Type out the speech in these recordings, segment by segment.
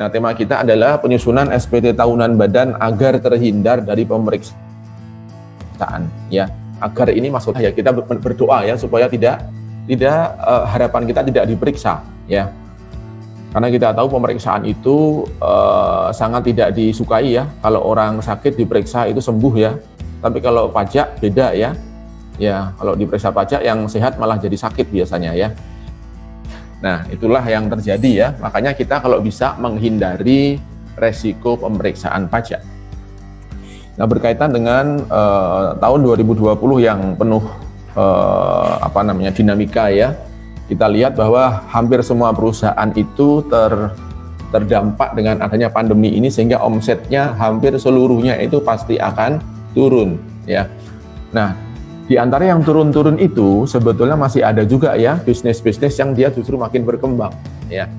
Nah, tema kita adalah penyusunan SPT tahunan badan agar terhindar dari pemeriksaan, ya. Agar ini maksudnya ya kita berdoa ya supaya tidak harapan kita tidak diperiksa, ya. Karena kita tahu pemeriksaan itu sangat tidak disukai ya. Kalau orang sakit diperiksa itu sembuh ya. Tapi kalau pajak beda ya. Ya, kalau diperiksa pajak yang sehat malah jadi sakit biasanya ya. Nah, itulah yang terjadi ya. Makanya kita kalau bisa menghindari resiko pemeriksaan pajak. Nah, berkaitan dengan tahun 2020 yang penuh dinamika ya. Kita lihat bahwa hampir semua perusahaan itu terdampak dengan adanya pandemi ini, sehingga omsetnya hampir seluruhnya itu pasti akan turun ya. Nah, di antara yang turun-turun itu sebetulnya masih ada juga ya bisnis-bisnis yang dia justru makin berkembang ya.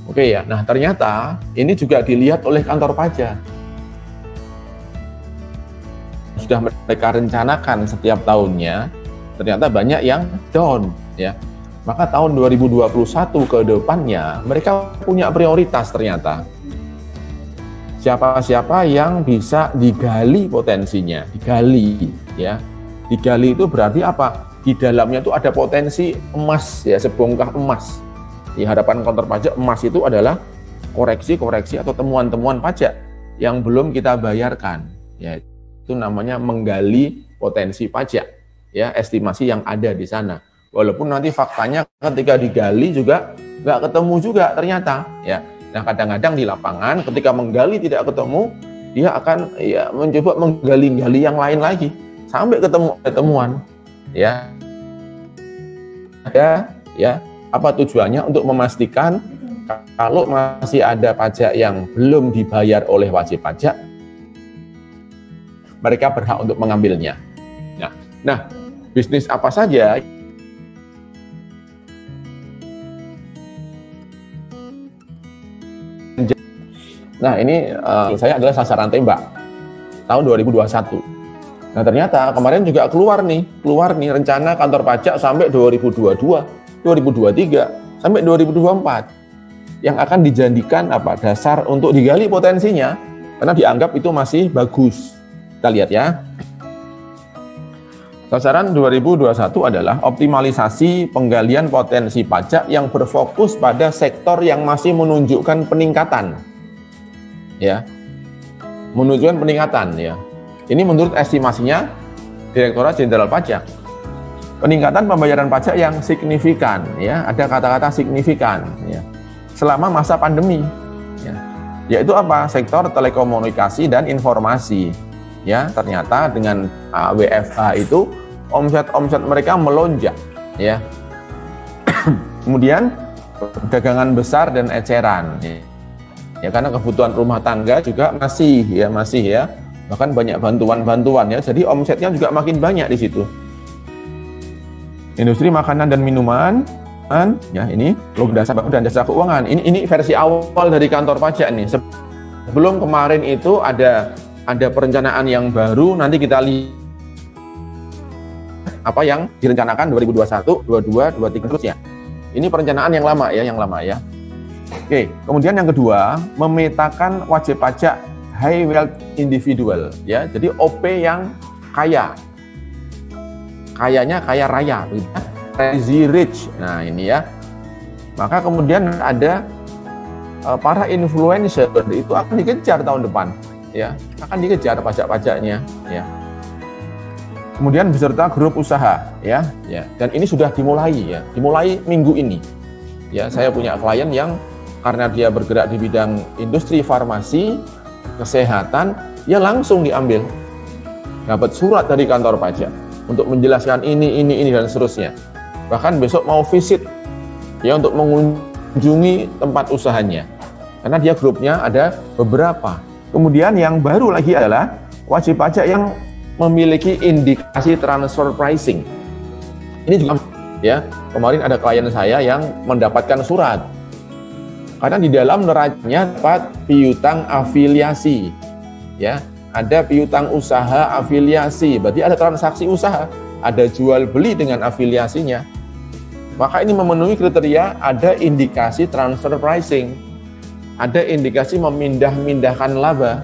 Oke ya, nah ternyata ini juga dilihat oleh kantor pajak. Sudah mereka rencanakan setiap tahunnya, ternyata banyak yang down ya. Maka tahun 2021 ke depannya mereka punya prioritas ternyata. Siapa-siapa yang bisa digali potensinya, digali ya. Digali itu berarti apa? Di dalamnya itu ada potensi emas ya, sebongkah emas. Di hadapan kantor pajak, emas itu adalah koreksi-koreksi atau temuan-temuan pajak yang belum kita bayarkan. Ya, itu namanya menggali potensi pajak ya, estimasi yang ada di sana. Walaupun nanti faktanya ketika digali juga nggak ketemu juga ternyata ya. Nah, kadang-kadang di lapangan ketika menggali tidak ketemu, dia akan ya mencoba menggali-gali yang lain lagi sampai ketemu temuan. Ya. Ya, apa tujuannya? Untuk memastikan kalau masih ada pajak yang belum dibayar oleh wajib pajak, mereka berhak untuk mengambilnya. Nah, bisnis apa saja Nah, ini saya adalah sasaran tembak tahun 2021. Nah, ternyata kemarin juga keluar nih rencana kantor pajak sampai 2022, 2023, sampai 2024 yang akan dijadikan dasar untuk digali potensinya, karena dianggap itu masih bagus. Kita lihat ya. Sasaran 2021 adalah optimalisasi penggalian potensi pajak yang berfokus pada sektor yang masih menunjukkan peningkatan. Ya, menunjukkan peningkatan ya. Ini menurut estimasinya Direktorat Jenderal Pajak. Peningkatan pembayaran pajak yang signifikan ya, ada kata-kata signifikan ya. Selama masa pandemi ya. Yaitu apa? Sektor telekomunikasi dan informasi. Ya, ternyata dengan WFH itu omset mereka melonjak ya. Kemudian dagangan besar dan eceran ya. Ya, karena kebutuhan rumah tangga juga masih ya, bahkan banyak bantuan ya, jadi omsetnya juga makin banyak di situ. Industri makanan dan minuman, ya ini log dasar dan jasa keuangan. Ini versi awal dari kantor pajak nih. Sebelum kemarin itu ada perencanaan yang baru, nanti kita lihat apa yang direncanakan 2021, 22, 23 terusnya. Ini perencanaan yang lama ya. Oke, kemudian yang kedua, memetakan wajib pajak high wealth individual ya. Jadi OP yang kaya. Kayanya kaya raya, crazy rich. Nah, ini ya. Maka kemudian ada para influencer itu akan dikejar tahun depan ya. Akan dikejar pajak-pajaknya ya. Kemudian beserta grup usaha ya. Dan ini sudah dimulai ya. Dimulai minggu ini. Ya, saya punya klien yang karena dia bergerak di bidang industri farmasi, kesehatan, ya langsung diambil. Dapat surat dari kantor pajak untuk menjelaskan ini dan seterusnya. Bahkan besok mau visit ya untuk mengunjungi tempat usahanya. Karena dia grupnya ada beberapa. Kemudian yang baru lagi adalah wajib pajak yang memiliki indikasi transfer pricing. Ini juga ya, kemarin ada klien saya yang mendapatkan surat. Karena di dalam neracanya dapat piutang afiliasi, ya, ada piutang usaha afiliasi, berarti ada transaksi usaha, ada jual beli dengan afiliasinya. Maka ini memenuhi kriteria ada indikasi transfer pricing. ada indikasi memindah-mindahkan laba.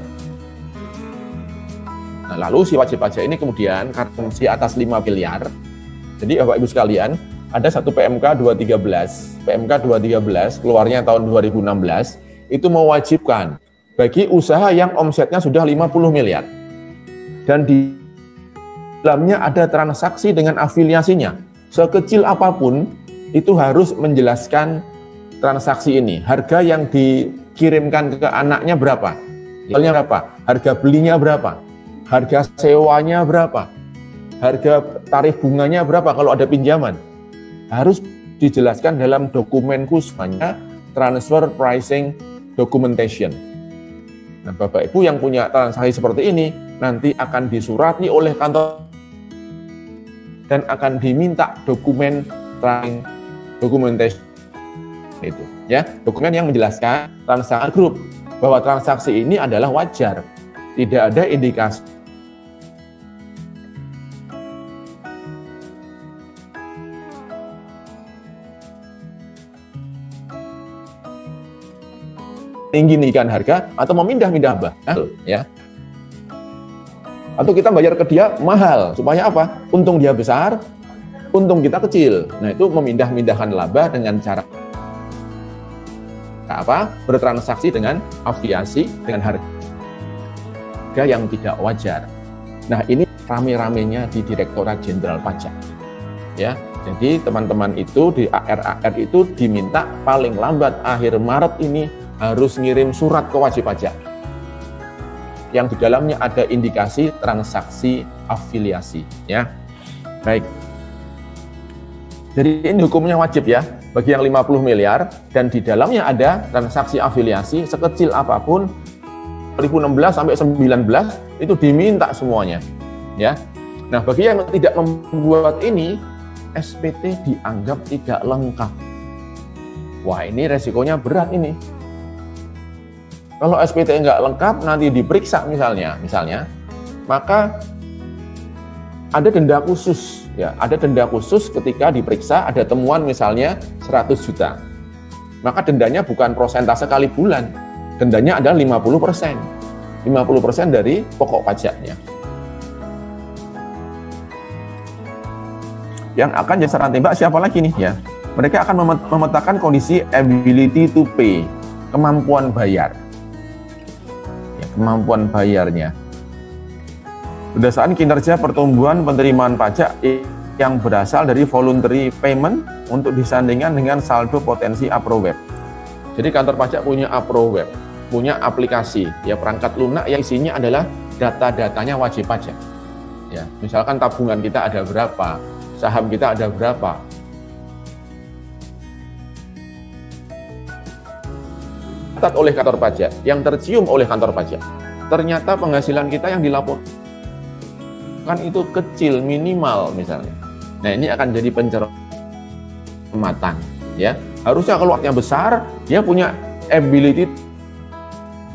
Nah, lalu si wajib pajak ini kemudian karena si atas 5 miliar, jadi Bapak Ibu sekalian, ada satu PMK 213. PMK 213 keluarnya tahun 2016, itu mewajibkan bagi usaha yang omsetnya sudah 50 miliar. Dan di dalamnya ada transaksi dengan afiliasinya. Sekecil apapun, itu harus menjelaskan transaksi ini. Harga yang dikirimkan ke anaknya berapa? Jualnya berapa? Harga belinya berapa? Harga sewanya berapa? Harga tarif bunganya berapa kalau ada pinjaman? Harus dijelaskan dalam dokumen khususnya transfer pricing documentation. Nah, Bapak Ibu yang punya transaksi seperti ini nanti akan disurati oleh kantor dan akan diminta dokumen documentation itu, ya, dokumen yang menjelaskan transaksi grup bahwa transaksi ini adalah wajar, tidak ada indikasi tinggi-tinggikan harga atau memindah-mindah bahkan, ya. Atau kita bayar ke dia mahal supaya apa? Untung dia besar, untung kita kecil. Nah, itu memindah-mindahkan laba dengan cara apa? Bertransaksi dengan afiliasi dengan harga yang tidak wajar. Nah, ini rame-ramenya di Direktorat Jenderal Pajak. Ya. Jadi teman-teman itu di AR itu diminta paling lambat akhir Maret ini harus ngirim surat ke wajib pajak yang di dalamnya ada indikasi transaksi afiliasi, ya. Baik. Jadi ini hukumnya wajib ya bagi yang 50 miliar dan di dalamnya ada transaksi afiliasi sekecil apapun 2016 sampai 19 itu diminta semuanya, ya. Nah, bagi yang tidak membuat ini SPT dianggap tidak lengkap. Wah, ini resikonya berat ini. Kalau SPT nggak lengkap, nanti diperiksa misalnya, maka ada denda khusus, ya, ada denda khusus ketika diperiksa, ada temuan misalnya 100 juta. Maka dendanya bukan prosentase kali bulan, dendanya adalah 50%. 50% dari pokok pajaknya. Yang akan jadi sasaran tembak siapa lagi nih, ya? Mereka akan memetakan kondisi ability to pay, kemampuan bayar. Kemampuan bayarnya berdasarkan kinerja pertumbuhan penerimaan pajak yang berasal dari voluntary payment untuk disandingkan dengan saldo potensi APROWEB. Jadi kantor pajak punya APROWEB, punya aplikasi ya, perangkat lunak yang isinya adalah data-datanya wajib pajak. Ya, misalkan tabungan kita ada berapa, saham kita ada berapa. Oleh kantor pajak, yang tercium oleh kantor pajak, ternyata penghasilan kita yang dilaporkan itu kecil, minimal misalnya. Nah, ini akan jadi pencermatan, ya. Harusnya kalau yang besar, dia punya ability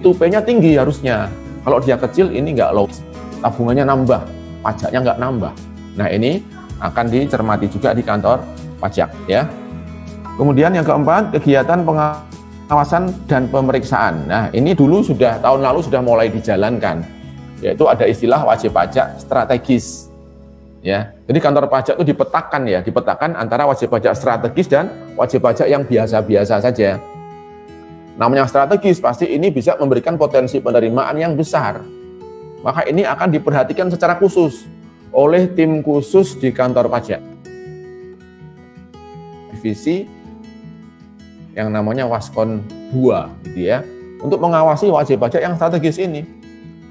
to pay-nya tinggi harusnya. Kalau dia kecil, ini nggak logis, tabungannya nambah, pajaknya nggak nambah. Nah, ini akan dicermati juga di kantor pajak, ya. Kemudian yang keempat, kegiatan pengawasan dan pemeriksaan. Nah, ini dulu tahun lalu sudah mulai dijalankan, yaitu ada istilah wajib pajak strategis. Ya, jadi kantor pajak itu dipetakan antara wajib pajak strategis dan wajib pajak yang biasa-biasa saja. Namanya strategis, pasti ini bisa memberikan potensi penerimaan yang besar. Maka ini akan diperhatikan secara khusus oleh tim khusus di kantor pajak. Divisi yang namanya Waskon 2 gitu ya, untuk mengawasi wajib pajak yang strategis ini.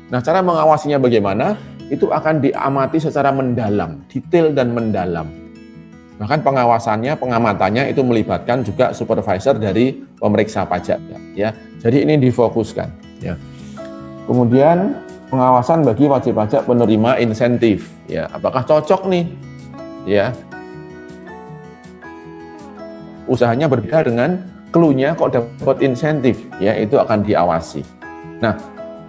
Nah, cara mengawasinya bagaimana? Itu akan diamati secara mendalam, detail dan mendalam. Bahkan pengamatannya itu melibatkan juga supervisor dari pemeriksa pajak ya. Jadi ini difokuskan ya. Kemudian pengawasan bagi wajib pajak penerima insentif ya, apakah cocok nih ya, usahanya berbeda dengan clue-nya kok dapat insentif ya, itu akan diawasi. Nah,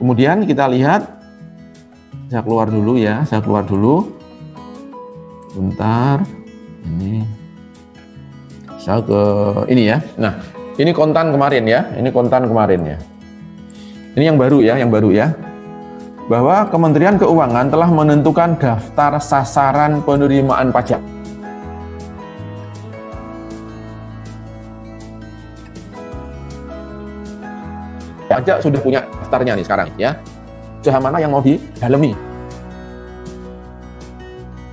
kemudian kita lihat, saya keluar dulu bentar, ini saya ke ini ya. Nah, Ini kontan kemarin ya, ini kontan kemarin ya. Ini yang baru ya, bahwa Kementerian Keuangan telah menentukan daftar sasaran penerimaan pajak. Pajak sudah punya daftarnya nih sekarang ya. Usaha mana yang mau didalemi?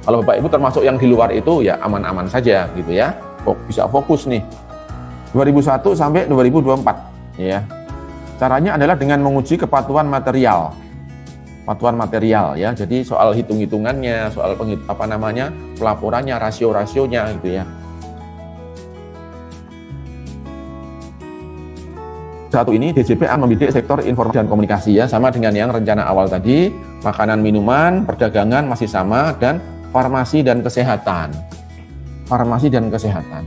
Kalau Bapak Ibu termasuk yang di luar itu ya aman-aman saja gitu ya. Bisa fokus nih. 2001 sampai 2024 ya. Caranya adalah dengan menguji kepatuhan material. Kepatuhan material ya. Jadi soal hitung-hitungannya, soal pelaporannya, rasio-rasionya gitu ya. Satu ini DJP akan membidik sektor informasi dan komunikasi ya, sama dengan yang rencana awal tadi, makanan, minuman, perdagangan masih sama, dan farmasi dan kesehatan. Farmasi dan kesehatan.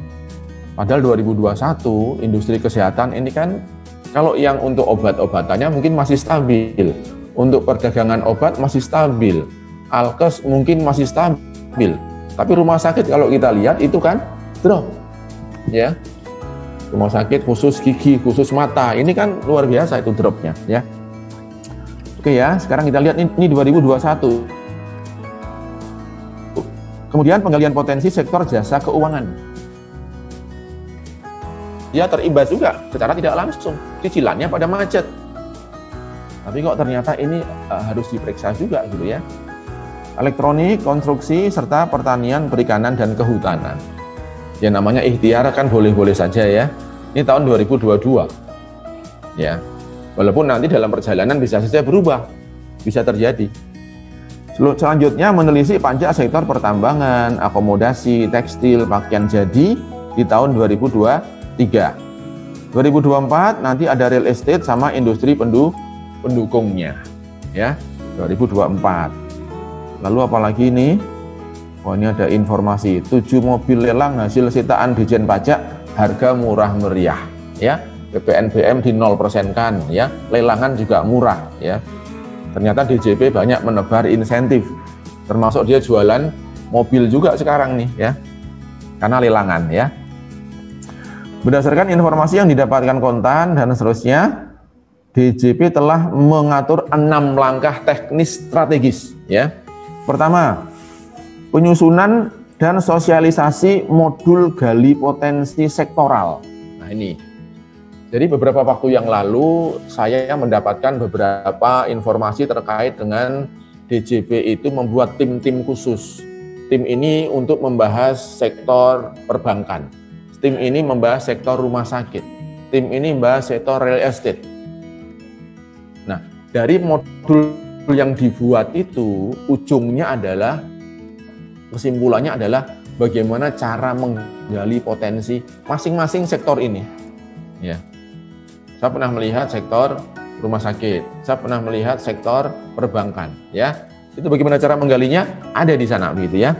Padahal 2021 industri kesehatan ini kan kalau yang untuk obat-obatannya mungkin masih stabil, untuk perdagangan obat masih stabil, alkes mungkin masih stabil, tapi rumah sakit kalau kita lihat itu kan drop, ya. Rumah sakit khusus gigi, khusus mata, ini kan luar biasa itu dropnya, ya. Oke ya, sekarang kita lihat ini 2021. Kemudian penggalian potensi sektor jasa keuangan. Dia terimbas juga secara tidak langsung, cicilannya pada macet. Tapi kok ternyata ini harus diperiksa juga gitu ya. Elektronik, konstruksi, serta pertanian, perikanan, dan kehutanan. Ya namanya ikhtiar kan boleh-boleh saja ya. Ini tahun 2022. Ya. Walaupun nanti dalam perjalanan bisa saja berubah, bisa terjadi. Selanjutnya menelisik pajak sektor pertambangan, akomodasi, tekstil, pakaian jadi di tahun 2023. 2024 nanti ada real estate sama industri pendukungnya. Ya, 2024. Lalu apalagi ini? Oh, ini ada informasi 7 mobil lelang hasil sitaan Dijen Pajak harga murah meriah ya. PPNBM di 0% kan ya. Lelangan juga murah ya. Ternyata DJP banyak menebar insentif. Termasuk dia jualan mobil juga sekarang nih ya. Karena lelangan ya. Berdasarkan informasi yang didapatkan kontan dan seterusnya, DJP telah mengatur 6 langkah teknis strategis ya. Pertama, penyusunan dan sosialisasi modul gali potensi sektoral. Nah ini, jadi beberapa waktu yang lalu saya mendapatkan beberapa informasi terkait dengan DJP itu membuat tim-tim khusus. Tim ini untuk membahas sektor perbankan. Tim ini membahas sektor rumah sakit. Tim ini membahas sektor real estate. Nah, dari modul yang dibuat itu, ujungnya adalah kesimpulannya adalah bagaimana cara menggali potensi masing-masing sektor ini. Ya, saya pernah melihat sektor rumah sakit, saya pernah melihat sektor perbankan. Ya, itu bagaimana cara menggalinya ada di sana, begitu ya.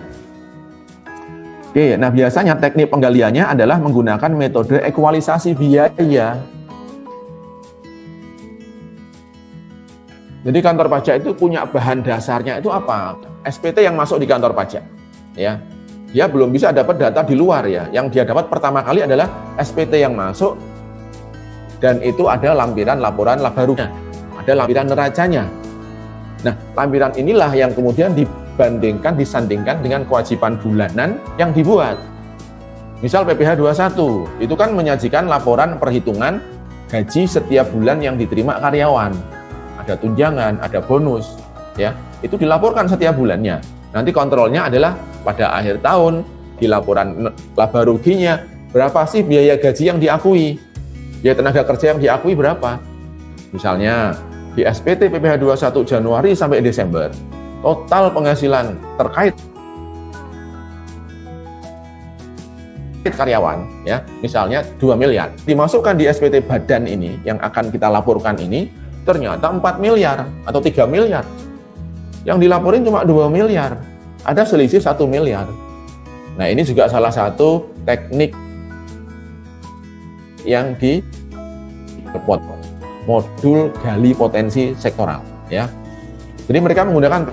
Oke, nah biasanya teknik penggaliannya adalah menggunakan metode ekualisasi biaya. Jadi kantor pajak itu punya bahan dasarnya itu apa? SPT yang masuk di kantor pajak. Ya, dia belum bisa dapat data di luar ya. Yang dia dapat pertama kali adalah SPT yang masuk dan itu ada lampiran laporan barunya, ada lampiran neracanya. Nah, lampiran inilah yang kemudian dibandingkan, disandingkan dengan kewajiban bulanan yang dibuat. Misal PPh 21 itu kan menyajikan laporan perhitungan gaji setiap bulan yang diterima karyawan. Ada tunjangan, ada bonus, ya itu dilaporkan setiap bulannya. Nanti kontrolnya adalah pada akhir tahun di laporan laba ruginya berapa sih biaya gaji yang diakui, biaya tenaga kerja yang diakui berapa. Misalnya di SPT PPh 21 Januari sampai Desember total penghasilan terkait karyawan ya misalnya 2 miliar dimasukkan di SPT badan ini yang akan kita laporkan ini. Ternyata 4 miliar atau 3 miliar. Yang dilaporin cuma 2 miliar. Ada selisih 1 miliar. Nah, ini juga salah satu teknik yang dibuat modul gali potensi sektoral ya. Jadi mereka menggunakan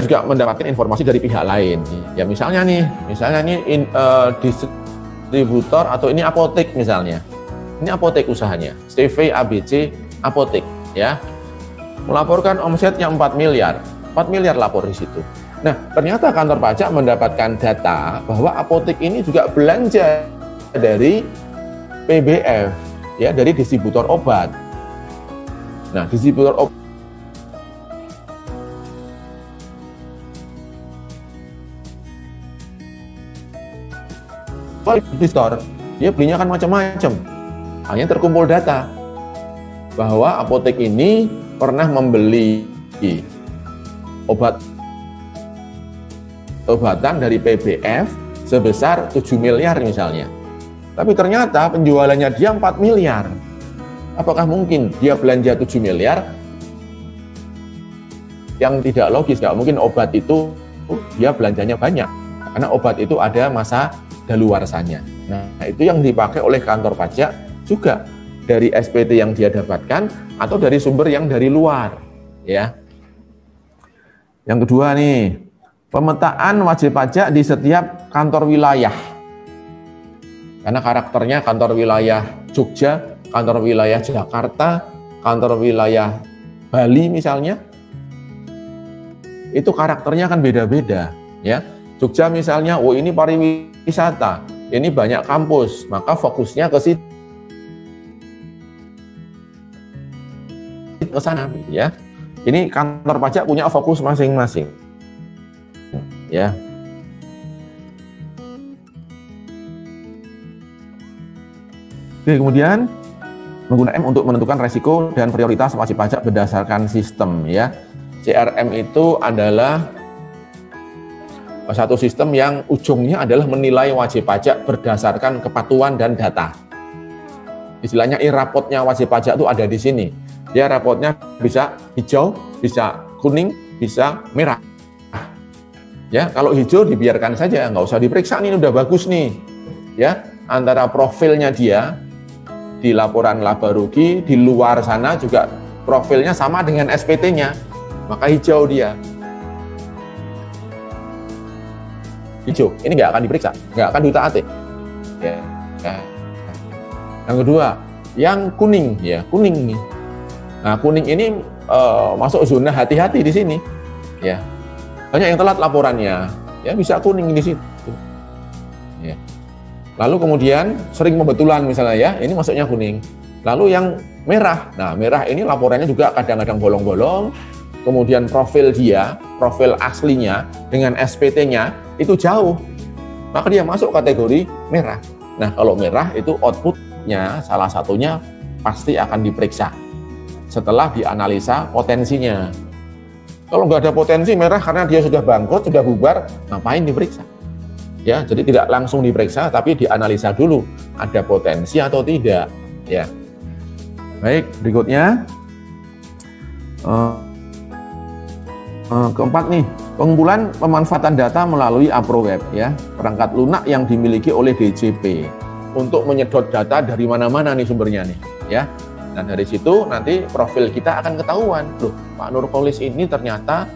juga mendapatkan informasi dari pihak lain. Ya misalnya nih distributor atau ini apotek misalnya. Ini apotek usahanya, CV ABC Apotek ya. Melaporkan omsetnya 4 miliar. 4 miliar lapor di situ. Nah, ternyata kantor pajak mendapatkan data bahwa apotek ini juga belanja dari PBF ya, dari distributor obat. Nah, distributor obat di store, dia belinya kan macam-macam. Hanya terkumpul data bahwa apotek ini pernah membeli obatan dari PBF sebesar 7 miliar misalnya. Tapi ternyata penjualannya dia 4 miliar. Apakah mungkin dia belanja 7 miliar? Yang tidak logis, nggak mungkin obat itu dia belanjanya banyak. Karena obat itu ada masa daluarsanya. Nah, itu yang dipakai oleh kantor pajak juga dari SPT yang dia dapatkan atau dari sumber yang dari luar, ya. Yang kedua nih, pemetaan wajib pajak di setiap kantor wilayah. Karena karakternya kantor wilayah Jogja, kantor wilayah Jakarta, kantor wilayah Bali misalnya, itu karakternya kan beda-beda, ya. Jogja misalnya, oh ini pariwisata, ini banyak kampus, maka fokusnya ke situ, ke sana, ya. Ini kantor pajak punya fokus masing-masing, ya. Oke, kemudian menggunakan M untuk menentukan resiko dan prioritas wajib pajak berdasarkan sistem, ya. CRM itu adalah satu sistem yang ujungnya adalah menilai wajib pajak berdasarkan kepatuhan dan data. Istilahnya rapotnya wajib pajak itu ada di sini. Ya, rapotnya bisa hijau, bisa kuning, bisa merah. Ya, kalau hijau dibiarkan saja, nggak usah diperiksa, ini udah bagus nih. Ya, antara profilnya dia di laporan laba rugi, di luar sana juga profilnya sama dengan SPT-nya, maka hijau dia. Hijau, ini nggak akan diperiksa, nggak akan ditaati. Ya. Yang kedua, yang kuning, ya kuning nih. Nah, kuning ini masuk zona hati-hati di sini, ya. Banyak yang telat laporannya, ya bisa kuning di situ. Ya. Lalu kemudian sering pembetulan misalnya, ya, ini masuknya kuning. Lalu yang merah, nah merah ini laporannya juga kadang-kadang bolong-bolong. Kemudian profil dia, profil aslinya dengan SPT-nya itu jauh, maka dia masuk kategori merah. Nah, kalau merah itu outputnya salah satunya pasti akan diperiksa setelah dianalisa potensinya. Kalau nggak ada potensi merah karena dia sudah bangkrut, sudah bubar, ngapain diperiksa? Ya, jadi tidak langsung diperiksa, tapi dianalisa dulu ada potensi atau tidak. Ya, baik, berikutnya. Keempat nih, pengumpulan pemanfaatan data melalui APROWEB, ya, perangkat lunak yang dimiliki oleh DJP untuk menyedot data dari mana-mana nih sumbernya nih, ya. Nah, dari situ nanti profil kita akan ketahuan, loh, Pak Nurkolis ini ternyata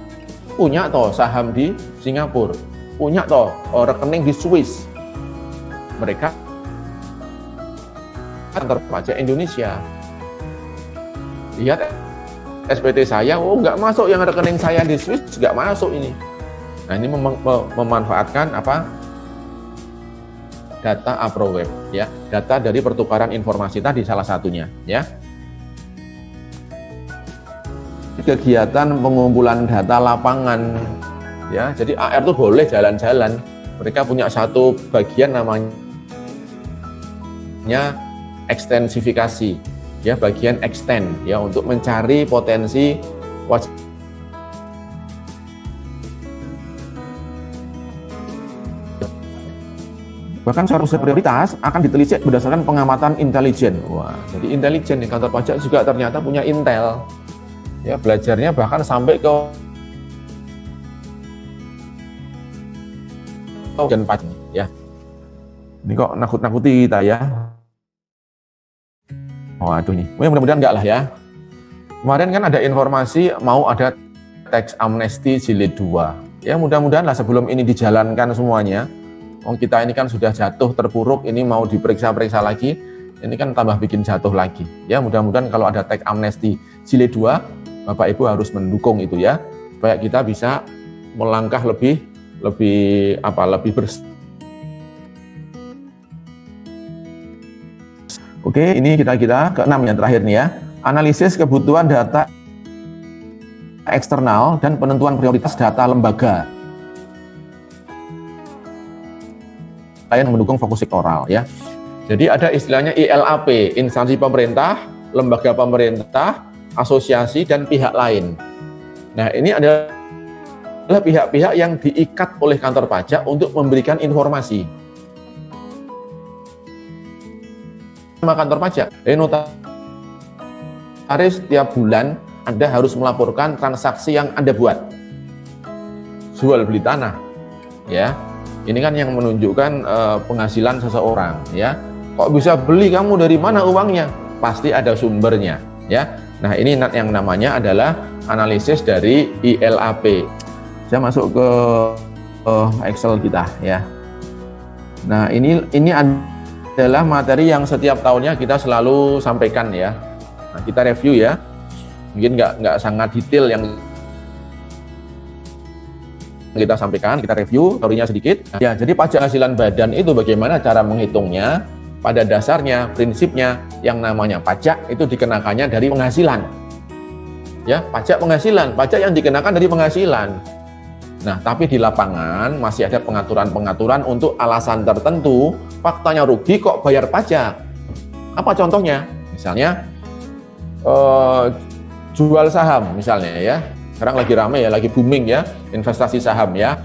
punya toh saham di Singapura, punya toh rekening di Swiss. Mereka kantor pajak Indonesia. Lihat SPT saya, oh nggak masuk yang rekening saya di Swiss, nggak masuk ini. Nah, ini memanfaatkan apa? Data APROWEB, ya, data dari pertukaran informasi tadi salah satunya, ya. Kegiatan pengumpulan data lapangan, ya, jadi AR itu boleh jalan-jalan. Mereka punya satu bagian namanya ekstensifikasi. Ya, bagian extend, ya, untuk mencari potensi wajib bahkan seharusnya prioritas akan ditelisik berdasarkan pengamatan intelijen. Wah, jadi intelijen di kantor pajak juga ternyata punya intel, ya, belajarnya bahkan sampai ke bagian pajak, ya. Ini kok nakut-nakuti kita, ya. Oh, aduh nih, mudah-mudahan enggak lah, ya. Kemarin kan ada informasi mau ada tax amnesty jilid 2. Ya mudah-mudahan lah sebelum ini dijalankan semuanya. Kita ini kan sudah jatuh terpuruk, ini mau diperiksa-periksa lagi, ini kan tambah bikin jatuh lagi. Ya mudah-mudahan kalau ada tax amnesty jilid 2, Bapak Ibu harus mendukung itu ya, supaya kita bisa melangkah lebih bersih. Oke, ini kita ke-6 yang terakhir nih ya. Analisis kebutuhan data eksternal dan penentuan prioritas data lembaga yang mendukung fokus sektoral ya. Jadi ada istilahnya ILAP, instansi pemerintah, lembaga pemerintah, asosiasi dan pihak lain. Nah, ini adalah pihak-pihak yang diikat oleh kantor pajak untuk memberikan informasi. Sama kantor pajak, notaris tiap bulan Anda harus melaporkan transaksi yang Anda buat. Jual beli tanah, ya. Ini kan yang menunjukkan penghasilan seseorang, ya. Kok bisa beli, kamu dari mana uangnya? Pasti ada sumbernya, ya. Nah, ini yang namanya adalah analisis dari ILAP. Saya masuk ke Excel kita, ya. Nah, ini adalah materi yang setiap tahunnya kita selalu sampaikan, ya. Nah, kita review ya. Mungkin nggak sangat detail yang kita sampaikan, kita review teorinya sedikit. Ya, jadi pajak penghasilan badan itu bagaimana cara menghitungnya? Pada dasarnya, prinsipnya yang namanya pajak itu dikenakannya dari penghasilan. Ya, pajak penghasilan, pajak yang dikenakan dari penghasilan. Nah, tapi di lapangan masih ada pengaturan-pengaturan untuk alasan tertentu, faktanya rugi kok bayar pajak. Apa contohnya? Misalnya jual saham misalnya ya. Sekarang lagi ramai ya, lagi booming ya, investasi saham ya.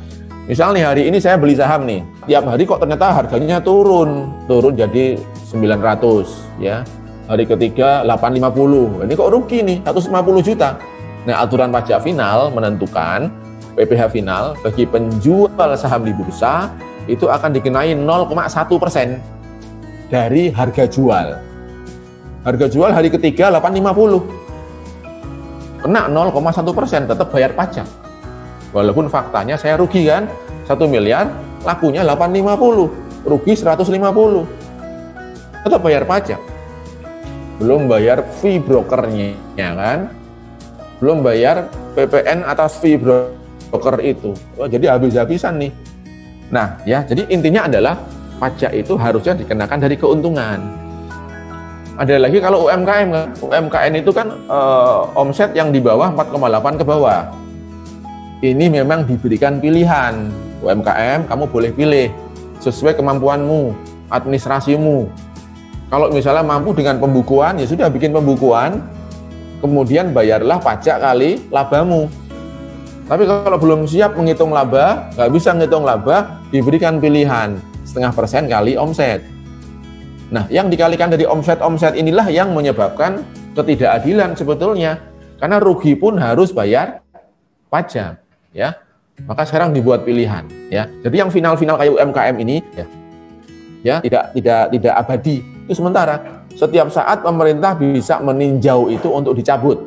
Misalnya hari ini saya beli saham nih, tiap hari kok ternyata harganya turun jadi 900 ya. Hari ketiga 850, ini kok rugi nih 150 juta. Nah, aturan pajak final menentukan PPh final bagi penjual saham di bursa itu akan dikenai 0,1% dari harga jual. Harga jual hari ketiga 850. Kena 0,1%, tetap bayar pajak. Walaupun faktanya saya rugi kan, 1 miliar, lakunya 850, rugi 150. Tetap bayar pajak. Belum bayar fee brokernya kan, belum bayar PPN atas fee broker itu. Oh, jadi habis-habisan nih. Nah ya, jadi intinya adalah pajak itu harusnya dikenakan dari keuntungan. Ada lagi kalau UMKM kan, UMKM itu kan omset yang di bawah 4,8 ke bawah. Ini memang diberikan pilihan. UMKM kamu boleh pilih sesuai kemampuanmu, administrasimu. Kalau misalnya mampu dengan pembukuan, ya sudah bikin pembukuan, kemudian bayarlah pajak kali labamu. Tapi kalau belum siap menghitung laba, nggak bisa menghitung laba, diberikan pilihan 0,5% kali omset. Nah, yang dikalikan dari omset-omset inilah yang menyebabkan ketidakadilan sebetulnya. Karena rugi pun harus bayar pajak, ya. Maka sekarang dibuat pilihan, ya. Jadi yang final-final kayak UMKM ini, ya tidak abadi. Itu sementara. Setiap saat pemerintah bisa meninjau itu untuk dicabut.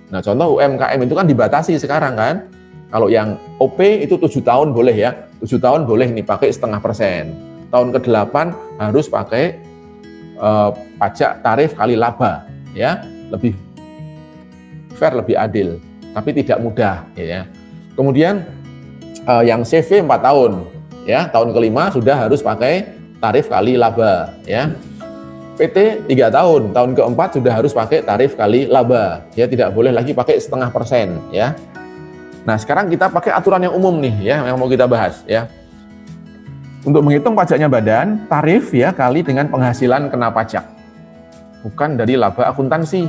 Nah, contoh UMKM itu kan dibatasi sekarang kan. Kalau yang OP itu 7 tahun boleh ya. 7 tahun boleh nih pakai 0,5%. Tahun ke-8 harus pakai pajak tarif kali laba, ya, lebih fair, lebih adil, tapi tidak mudah, ya. Kemudian yang CV 4 tahun, ya, tahun ke-5 sudah harus pakai tarif kali laba, ya. PT 3 tahun, tahun ke-4 sudah harus pakai tarif kali laba, ya, tidak boleh lagi pakai 0,5%, ya. Nah, sekarang kita pakai aturan yang umum nih, ya, yang mau kita bahas, ya. Untuk menghitung pajaknya badan, tarif ya kali dengan penghasilan kena pajak. Bukan dari laba akuntansi.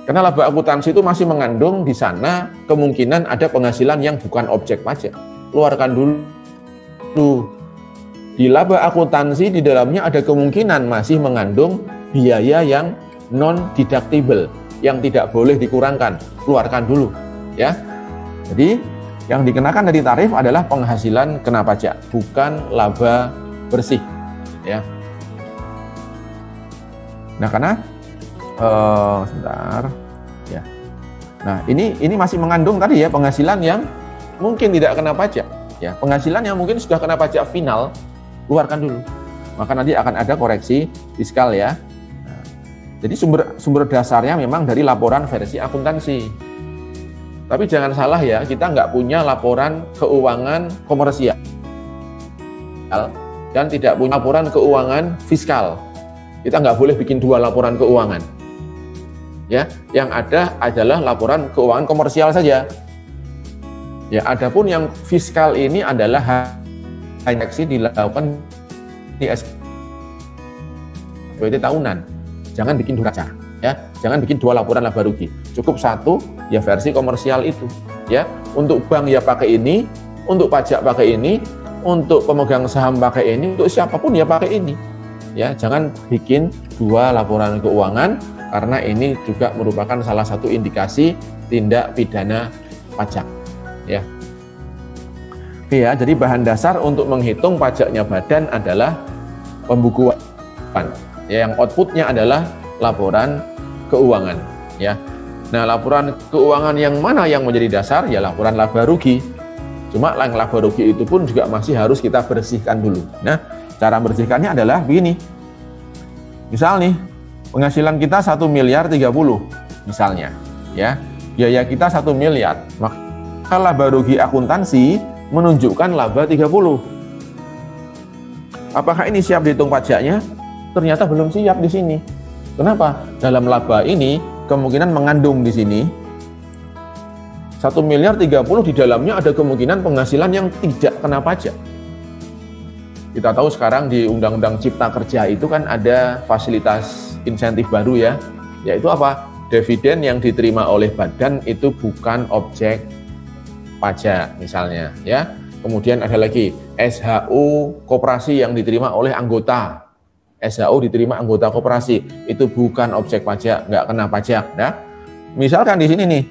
Karena laba akuntansi itu masih mengandung di sana kemungkinan ada penghasilan yang bukan objek pajak. Keluarkan dulu. Di laba akuntansi di dalamnya ada kemungkinan masih mengandung biaya yang non-deductible, yang tidak boleh dikurangkan. Keluarkan dulu, ya. Jadi yang dikenakan dari tarif adalah penghasilan kena pajak, bukan laba bersih, ya. Nah, karena sebentar, ya. Nah, ini masih mengandung tadi ya penghasilan yang mungkin tidak kena pajak. Ya, penghasilan yang mungkin sudah kena pajak final, keluarkan dulu. Maka nanti akan ada koreksi fiskal ya. Nah, jadi sumber dasarnya memang dari laporan versi akuntansi. Tapi jangan salah ya, kita nggak punya laporan keuangan komersial dan tidak punya laporan keuangan fiskal. Kita nggak boleh bikin dua laporan keuangan. Ya, yang ada adalah laporan keuangan komersial saja. Ya, adapun yang fiskal ini adalah hanya dilakukan di SPT tahunan. Jangan bikin dua kaca, ya. Jangan bikin dua laporan laba rugi. Cukup satu, ya versi komersial itu, ya. Untuk bank ya pakai ini, untuk pajak pakai ini, untuk pemegang saham pakai ini, untuk siapapun ya pakai ini. Ya, jangan bikin dua laporan keuangan karena ini juga merupakan salah satu indikasi tindak pidana pajak. Ya. Oke ya, jadi bahan dasar untuk menghitung pajaknya badan adalah pembukuan. Ya, yang outputnya adalah laporan keuangan. Ya. Nah, laporan keuangan yang mana yang menjadi dasar? Ya, laporan laba rugi. Cuma yang laba rugi itu pun juga masih harus kita bersihkan dulu. Nah, cara membersihkannya adalah begini. Misal nih, penghasilan kita 1 miliar 30 misalnya, ya. Biaya kita 1 miliar. Maka laba rugi akuntansi menunjukkan laba 30. Apakah ini siap dihitung pajaknya? Ternyata belum siap di sini. Kenapa? Dalam laba ini kemungkinan mengandung di sini 1 miliar 30 di dalamnya ada kemungkinan penghasilan yang tidak kena pajak. Kita tahu sekarang di Undang-Undang Cipta Kerja itu kan ada fasilitas insentif baru ya, yaitu apa? Dividen yang diterima oleh badan itu bukan objek pajak misalnya ya. Kemudian ada lagi SHU koperasi yang diterima oleh anggota. SHU diterima anggota koperasi itu bukan objek pajak, nggak kena pajak. Nah, misalkan di sini nih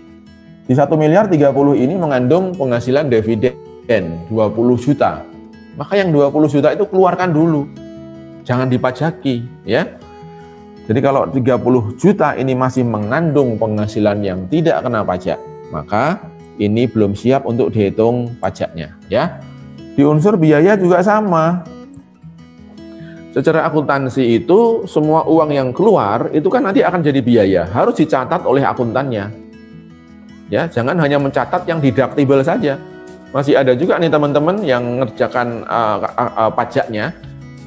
di 1 miliar 30 ini mengandung penghasilan dividen 20 juta. Maka yang 20 juta itu keluarkan dulu. Jangan dipajaki, ya. Jadi kalau 30 juta ini masih mengandung penghasilan yang tidak kena pajak, maka ini belum siap untuk dihitung pajaknya, ya. Di unsur biaya juga sama. Secara akuntansi itu semua uang yang keluar itu kan nanti akan jadi biaya, harus dicatat oleh akuntannya. Ya, jangan hanya mencatat yang deductible saja. Masih ada juga nih teman-teman yang mengerjakan pajaknya,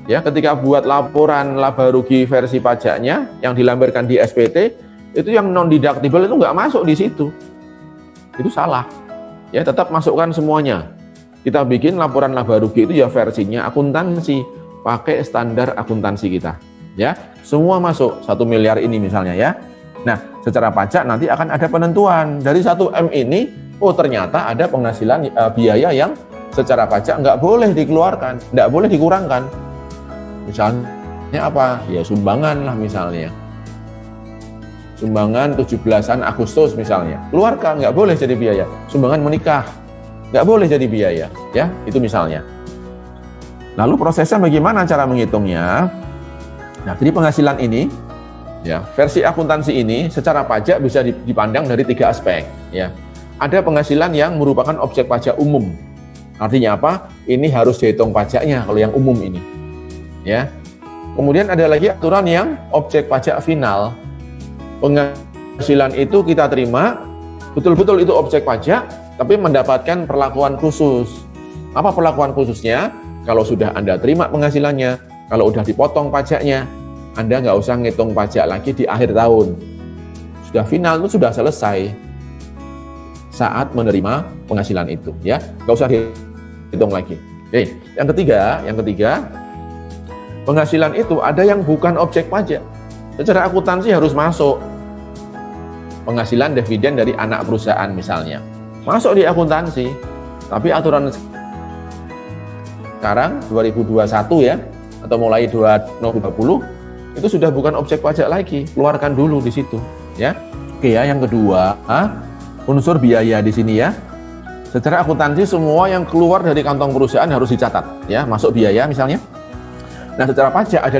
ya ketika buat laporan laba rugi versi pajaknya yang dilampirkan di SPT itu yang non deductible itu nggak masuk di situ, itu salah. Ya tetap masukkan semuanya. Kita bikin laporan laba rugi itu ya versinya akuntansi, pakai standar akuntansi kita, ya semua masuk 1 miliar ini misalnya ya. Nah secara pajak nanti akan ada penentuan dari 1 M ini. Oh ternyata ada penghasilan biaya yang secara pajak nggak boleh dikeluarkan, nggak boleh dikurangkan. Misalnya apa? Ya sumbangan lah misalnya. Sumbangan 17-an Agustus misalnya. Keluarkan, nggak boleh jadi biaya. Sumbangan menikah, nggak boleh jadi biaya. Ya, itu misalnya. Lalu prosesnya bagaimana cara menghitungnya? Nah, jadi penghasilan ini, ya versi akuntansi ini secara pajak bisa dipandang dari 3 aspek. Ya. Ada penghasilan yang merupakan objek pajak umum. Artinya apa? Ini harus dihitung pajaknya kalau yang umum ini. Ya. Kemudian ada lagi aturan yang objek pajak final. Penghasilan itu kita terima, betul-betul itu objek pajak, tapi mendapatkan perlakuan khusus. Apa perlakuan khususnya? Kalau sudah Anda terima penghasilannya, kalau sudah dipotong pajaknya, Anda nggak usah ngitung pajak lagi di akhir tahun. Sudah final itu sudah selesai. Saat menerima penghasilan itu, ya nggak usah dihitung lagi. Oke, yang ketiga, penghasilan itu ada yang bukan objek pajak. Secara akuntansi harus masuk. Penghasilan dividen dari anak perusahaan misalnya, masuk di akuntansi. Tapi aturan sekarang 2021 ya, atau mulai 2020 itu sudah bukan objek pajak lagi. Keluarkan dulu di situ, ya. Oke ya, yang kedua. Unsur biaya di sini ya. Secara akuntansi semua yang keluar dari kantong perusahaan harus dicatat ya, masuk biaya misalnya. Nah, secara pajak ada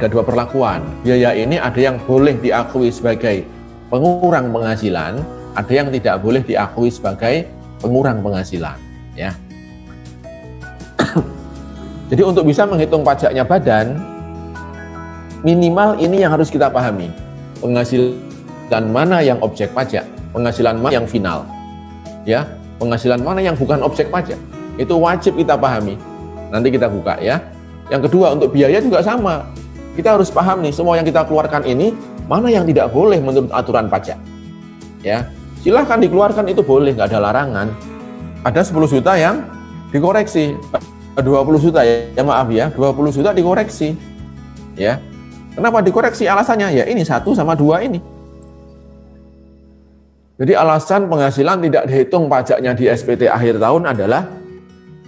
dua perlakuan. Biaya ini ada yang boleh diakui sebagai pengurang penghasilan, ada yang tidak boleh diakui sebagai pengurang penghasilan, ya. Jadi untuk bisa menghitung pajaknya badan, minimal ini yang harus kita pahami. Penghasilan mana yang objek pajak, penghasilan mana yang final, ya, penghasilan mana yang bukan objek pajak, itu wajib kita pahami. Nanti kita buka, ya. Yang kedua, untuk biaya juga sama. Kita harus paham nih, semua yang kita keluarkan ini mana yang tidak boleh menurut aturan pajak, ya. Silahkan dikeluarkan, itu boleh, nggak ada larangan. Ada 10 juta yang dikoreksi, 20 juta ya maaf ya, 20 juta dikoreksi, ya. Kenapa dikoreksi? Alasannya ya ini 1 sama 2 ini. Jadi alasan penghasilan tidak dihitung pajaknya di SPT akhir tahun adalah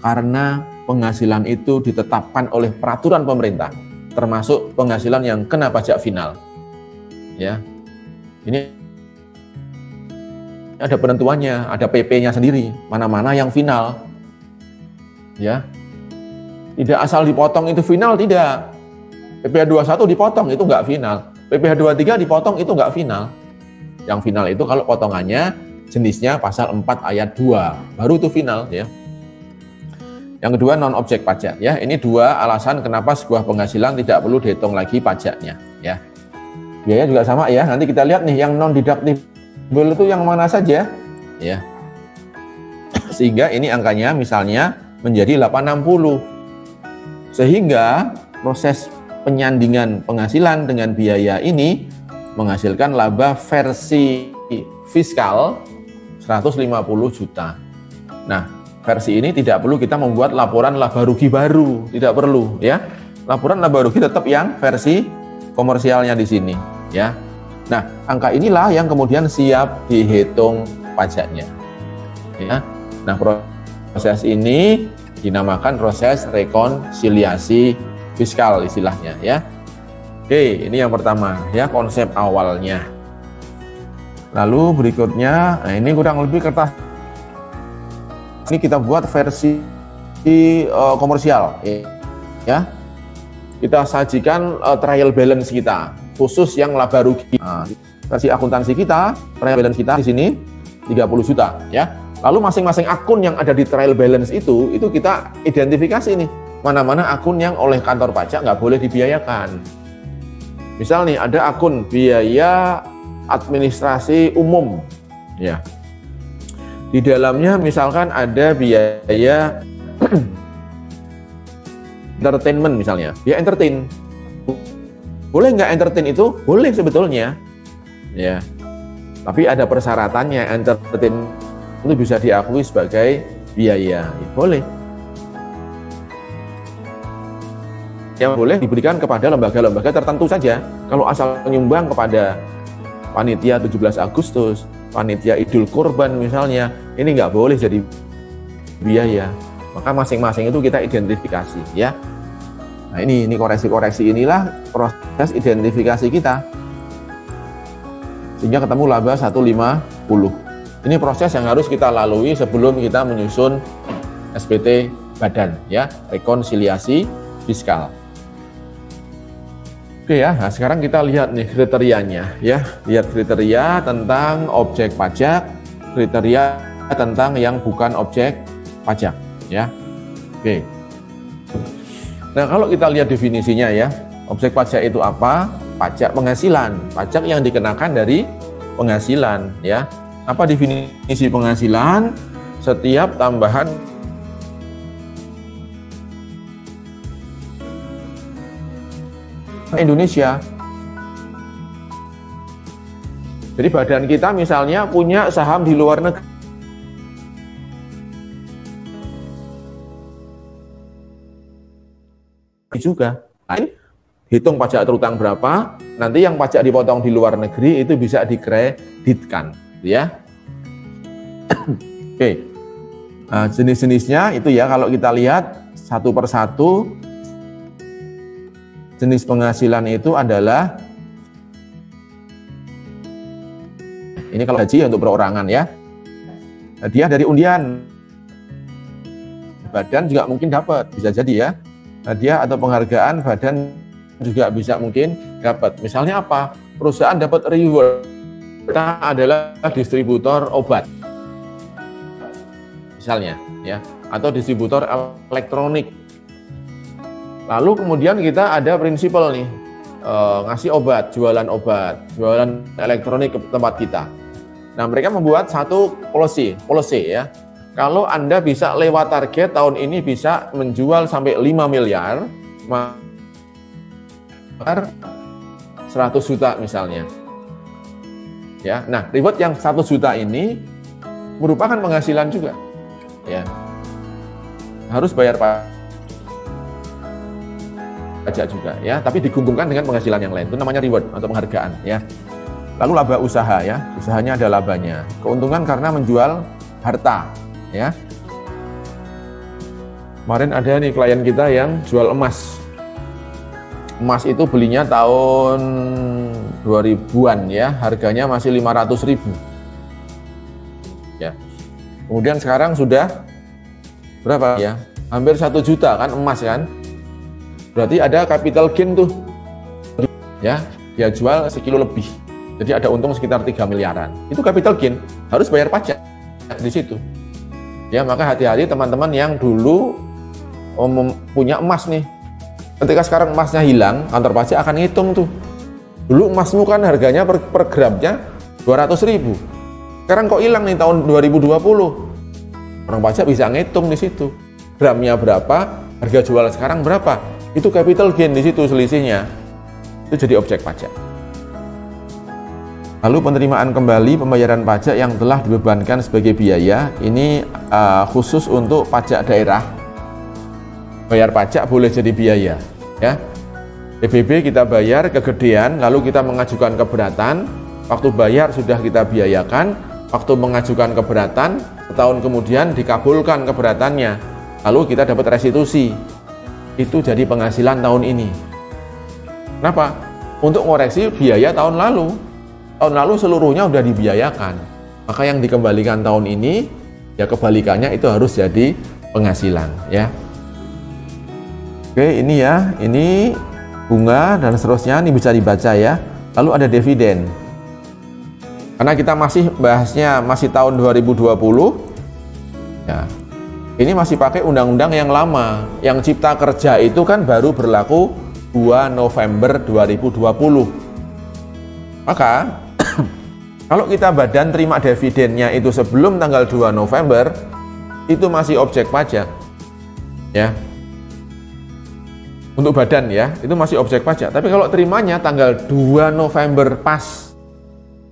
karena penghasilan itu ditetapkan oleh peraturan pemerintah, termasuk penghasilan yang kena pajak final, ya. Ini ada penentuannya, ada PP-nya sendiri, mana-mana yang final, ya. Tidak asal dipotong itu final, tidak. PPh 21 dipotong itu nggak final, PPh 23 dipotong itu nggak final. Yang final itu kalau potongannya jenisnya pasal 4 ayat 2, baru itu final, ya. Yang kedua, non objek pajak, ya. Ini 2 alasan kenapa sebuah penghasilan tidak perlu dihitung lagi pajaknya, ya. Biaya juga sama, ya. Nanti kita lihat nih yang non deductible itu yang mana saja, ya. Sehingga ini angkanya misalnya menjadi 860. Sehingga proses penyandingan penghasilan dengan biaya ini menghasilkan laba versi fiskal 150 juta. Nah, versi ini tidak perlu kita membuat laporan laba rugi baru, tidak perlu, ya. Laporan laba rugi tetap yang versi komersialnya di sini, ya. Nah, angka inilah yang kemudian siap dihitung pajaknya, ya. Nah, proses ini dinamakan proses rekonsiliasi fiskal istilahnya, ya. Oke, ini yang pertama, ya, konsep awalnya. Lalu berikutnya, nah ini kurang lebih kertas ini kita buat versi komersial, ya. Kita sajikan trial balance kita khusus yang laba rugi. Nah, versi akuntansi kita, trial balance kita di sini 30 juta, ya. Lalu masing-masing akun yang ada di trial balance itu kita identifikasi nih, mana-mana akun yang oleh kantor pajak nggak boleh dibiayakan. Misal nih ada akun biaya administrasi umum, ya. Di dalamnya misalkan ada biaya entertainment misalnya, biaya entertain. Boleh nggak entertain itu? Boleh sebetulnya, ya. Tapi ada persyaratannya, entertain itu bisa diakui sebagai biaya, ya, boleh. Yang boleh diberikan kepada lembaga-lembaga tertentu saja. Kalau asal menyumbang kepada panitia 17 Agustus, panitia Idul Kurban misalnya, ini nggak boleh jadi biaya. Maka masing-masing itu kita identifikasi, ya. Nah ini koreksi-koreksi inilah proses identifikasi kita. Sehingga ketemu laba 150. Ini proses yang harus kita lalui sebelum kita menyusun SPT badan, ya, rekonsiliasi fiskal. Oke, ya. Nah, sekarang kita lihat nih kriterianya, ya. Lihat kriteria tentang objek pajak, kriteria tentang yang bukan objek pajak, ya. Oke. Nah, kalau kita lihat definisinya, ya, objek pajak itu apa? Pajak penghasilan, pajak yang dikenakan dari penghasilan, ya. Apa definisi penghasilan? Setiap tambahan Indonesia. Jadi badan kita misalnya punya saham di luar negeri juga. Nah, hitung pajak terutang berapa, nanti yang pajak dipotong di luar negeri itu bisa dikreditkan, ya. Oke. Nah, jenis-jenisnya itu, ya, kalau kita lihat satu persatu, jenis penghasilan itu adalah ini kalau haji untuk perorangan, ya. Hadiah dari undian. Badan juga mungkin dapat, bisa jadi, ya. Hadiah atau penghargaan badan juga bisa mungkin dapat. Misalnya apa? Perusahaan dapat reward kita adalah distributor obat, misalnya, ya, atau distributor elektronik. Lalu kemudian kita ada prinsipal nih, ngasih obat, jualan elektronik ke tempat kita. Nah, mereka membuat satu policy ya. Kalau Anda bisa lewat target tahun ini bisa menjual sampai 5 miliar, 100 juta misalnya. Ya, nah reward yang 100 juta ini merupakan penghasilan juga. Ya, harus bayar pajak juga ya, tapi digabungkan dengan penghasilan yang lain, itu namanya reward atau penghargaan ya. Lalu laba usaha ya, usahanya ada labanya, keuntungan karena menjual harta ya. Kemarin ada nih klien kita yang jual emas itu belinya tahun 2000-an ya, harganya masih 500.000 ya. Kemudian sekarang sudah berapa ya, hampir 1 juta kan emas kan. Berarti ada capital gain tuh ya, dia jual sekilo lebih, jadi ada untung sekitar 3 miliaran. Itu capital gain, harus bayar pajak di situ ya. Maka hati-hati teman-teman yang dulu punya emas nih, ketika sekarang emasnya hilang, kantor pajak akan ngitung tuh, dulu emasmu kan harganya per gramnya 200.000, sekarang kok hilang nih tahun 2020, orang pajak bisa ngitung di situ gramnya berapa, harga jual sekarang berapa. Itu capital gain di situ selisihnya, itu jadi objek pajak. Lalu penerimaan kembali pembayaran pajak yang telah dibebankan sebagai biaya, ini khusus untuk pajak daerah. Bayar pajak boleh jadi biaya ya. PBB kita bayar kegedean, lalu kita mengajukan keberatan, waktu bayar sudah kita biayakan, waktu mengajukan keberatan, setahun kemudian dikabulkan keberatannya, lalu kita dapat restitusi. Itu jadi penghasilan tahun ini. Kenapa? Untuk ngoreksi biaya tahun lalu. Tahun lalu seluruhnya udah dibiayakan. Maka yang dikembalikan tahun ini, ya kebalikannya itu harus jadi penghasilan ya. Oke, ini ya, ini bunga dan seterusnya, ini bisa dibaca ya. Lalu ada dividen. Karena kita masih bahasnya masih tahun 2020 ya. Ini masih pakai undang-undang yang lama. Yang Cipta Kerja itu kan baru berlaku 2 November 2020. Maka kalau kita badan terima dividennya itu sebelum tanggal 2 November, itu masih objek pajak. Ya. Untuk badan ya, itu masih objek pajak. Tapi kalau terimanya tanggal 2 November pas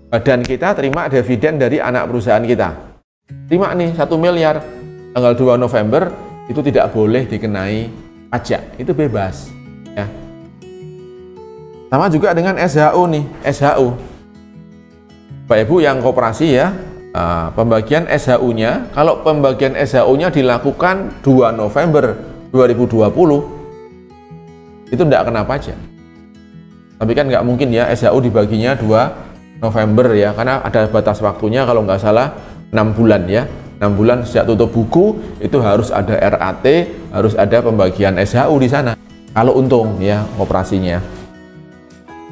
badan kita terima dividen dari anak perusahaan kita. Terima nih 1 miliar. Tanggal 2 November itu tidak boleh dikenai pajak, itu bebas ya. Sama juga dengan SHU nih, SHU. Bapak Ibu yang koperasi ya, pembagian SHU-nya, kalau pembagian SHU-nya dilakukan 2 November 2020 itu tidak kena pajak. Tapi kan nggak mungkin ya SHU dibaginya 2 November ya, karena ada batas waktunya kalau nggak salah 6 bulan ya. 6 bulan sejak tutup buku itu harus ada RAT, harus ada pembagian SHU di sana. Kalau untung ya operasinya.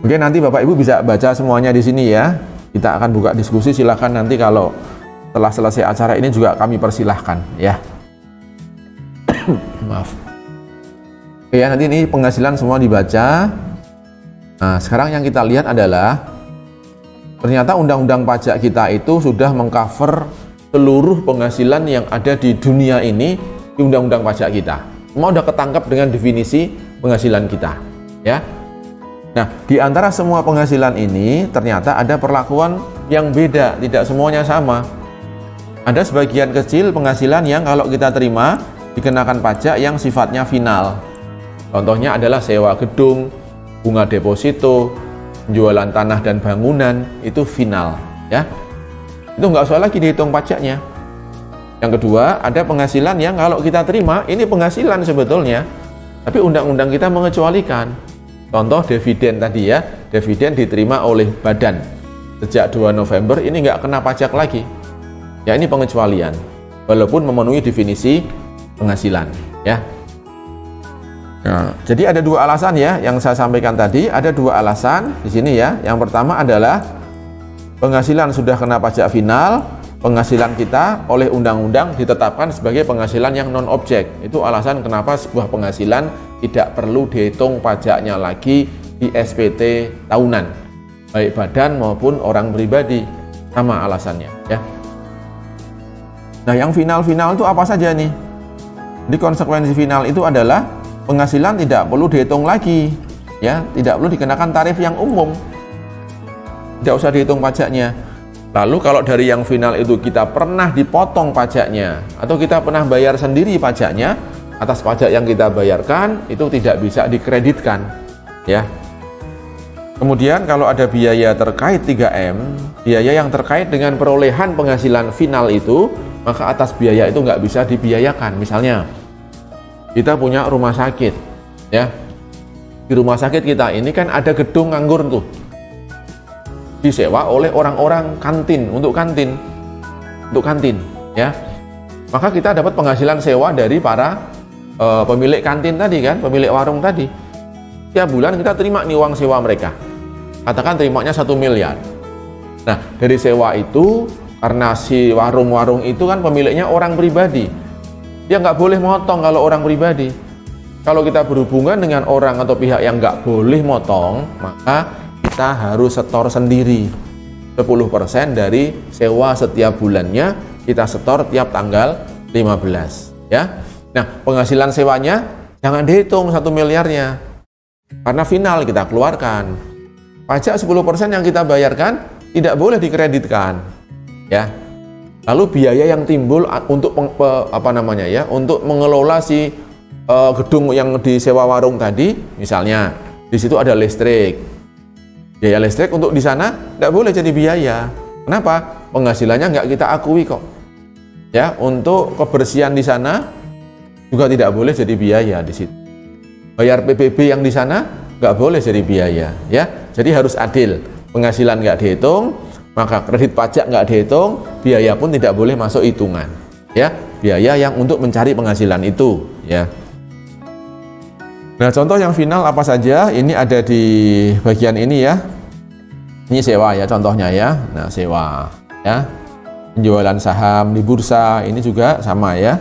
Mungkin nanti Bapak Ibu bisa baca semuanya di sini ya. Kita akan buka diskusi, silahkan nanti kalau setelah selesai acara ini juga kami persilahkan ya. Maaf. Oke ya, nanti ini penghasilan semua dibaca. Nah, sekarang yang kita lihat adalah ternyata undang-undang pajak kita itu sudah mengcover seluruh penghasilan yang ada di dunia ini di undang-undang pajak kita. Semua udah ketangkap dengan definisi penghasilan kita, ya. Nah, di antara semua penghasilan ini ternyata ada perlakuan yang beda, tidak semuanya sama. Ada sebagian kecil penghasilan yang kalau kita terima dikenakan pajak yang sifatnya final. Contohnya adalah sewa gedung, bunga deposito, penjualan tanah dan bangunan, itu final, ya. Itu nggak usah lagi dihitung pajaknya. Yang kedua, ada penghasilan yang kalau kita terima, ini penghasilan sebetulnya, tapi undang-undang kita mengecualikan. Contoh dividen tadi ya, dividen diterima oleh badan. Sejak 2 November ini nggak kena pajak lagi. Ya ini pengecualian, walaupun memenuhi definisi penghasilan. Ya. Nah, jadi ada 2 alasan ya, yang saya sampaikan tadi, ada 2 alasan di sini ya. Yang pertama adalah penghasilan sudah kena pajak final, penghasilan kita oleh undang-undang ditetapkan sebagai penghasilan yang non-objek. Itu alasan kenapa sebuah penghasilan tidak perlu dihitung pajaknya lagi di SPT tahunan, baik badan maupun orang pribadi, sama alasannya ya. Nah, yang final-final itu apa saja nih? Di konsekuensi final itu adalah penghasilan tidak perlu dihitung lagi ya, tidak perlu dikenakan tarif yang umum, tidak usah dihitung pajaknya. Lalu kalau dari yang final itu kita pernah dipotong pajaknya atau kita pernah bayar sendiri pajaknya, atas pajak yang kita bayarkan itu tidak bisa dikreditkan ya. Kemudian kalau ada biaya terkait 3M, biaya yang terkait dengan perolehan penghasilan final itu, maka atas biaya itu nggak bisa dibiayakan. Misalnya kita punya rumah sakit ya, di rumah sakit kita ini kan ada gedung nganggur tuh, disewa oleh orang-orang untuk kantin ya, maka kita dapat penghasilan sewa dari para pemilik kantin tadi kan, pemilik warung tadi. Tiap bulan kita terima nih uang sewa mereka, katakan terimanya 1 miliar. Nah, dari sewa itu, karena si warung-warung itu kan pemiliknya orang pribadi, dia nggak boleh motong kalau orang pribadi. Kalau kita berhubungan dengan orang atau pihak yang nggak boleh motong, maka kita harus setor sendiri 10% dari sewa setiap bulannya, kita setor tiap tanggal 15 ya. Nah, penghasilan sewanya jangan dihitung 1 miliarnya, karena final kita keluarkan. Pajak 10% yang kita bayarkan tidak boleh dikreditkan ya. Lalu biaya yang timbul untuk untuk mengelola si gedung yang disewa warung tadi, misalnya di situ ada listrik. Biaya listrik untuk di sana tidak boleh jadi biaya. Kenapa? Penghasilannya nggak kita akui kok. Ya, untuk kebersihan di sana juga tidak boleh jadi biaya di situ. Bayar PBB yang di sana nggak boleh jadi biaya. Ya, jadi harus adil. Penghasilan nggak dihitung, maka kredit pajak nggak dihitung, biaya pun tidak boleh masuk hitungan. Ya, biaya yang untuk mencari penghasilan itu. Ya. Nah, contoh yang final apa saja? Ini ada di bagian ini ya. Ini sewa ya contohnya ya. Nah, sewa ya. Penjualan saham di bursa ini juga sama ya.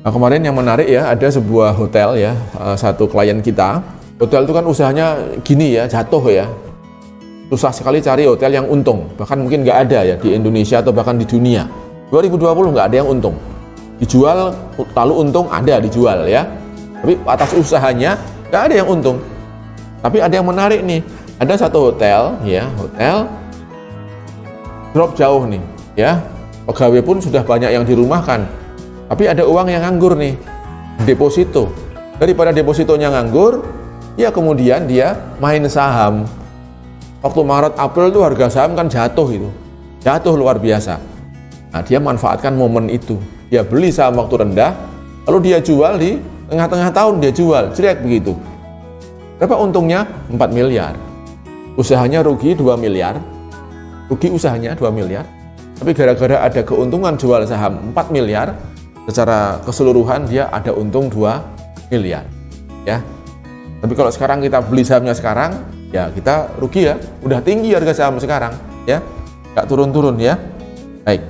Nah, kemarin yang menarik ya, ada sebuah hotel ya, satu klien kita. Hotel itu kan usahanya gini ya, jatuh ya. Susah sekali cari hotel yang untung. Bahkan mungkin nggak ada ya di Indonesia atau bahkan di dunia. 2020 nggak ada yang untung. Dijual lalu untung ada dijual ya. Tapi atas usahanya nggak ada yang untung. Tapi ada yang menarik nih. Ada satu hotel ya, hotel drop jauh nih ya. Pegawai pun sudah banyak yang dirumahkan. Tapi ada uang yang nganggur nih, deposito. Daripada depositonya nganggur, ya kemudian dia main saham. Waktu Maret April itu harga saham kan jatuh itu. Jatuh luar biasa. Nah, dia manfaatkan momen itu. Dia beli saham waktu rendah, lalu dia jual di tengah-tengah tahun, dia jual, jelek begitu. Berapa untungnya? 4 miliar. Usahanya rugi 2 miliar. Rugi usahanya 2 miliar. Tapi gara-gara ada keuntungan jual saham 4 miliar, secara keseluruhan dia ada untung 2 miliar. Ya. Tapi kalau sekarang kita beli sahamnya sekarang, ya kita rugi ya. Udah tinggi harga saham sekarang, ya. Nggak turun-turun ya. Baik.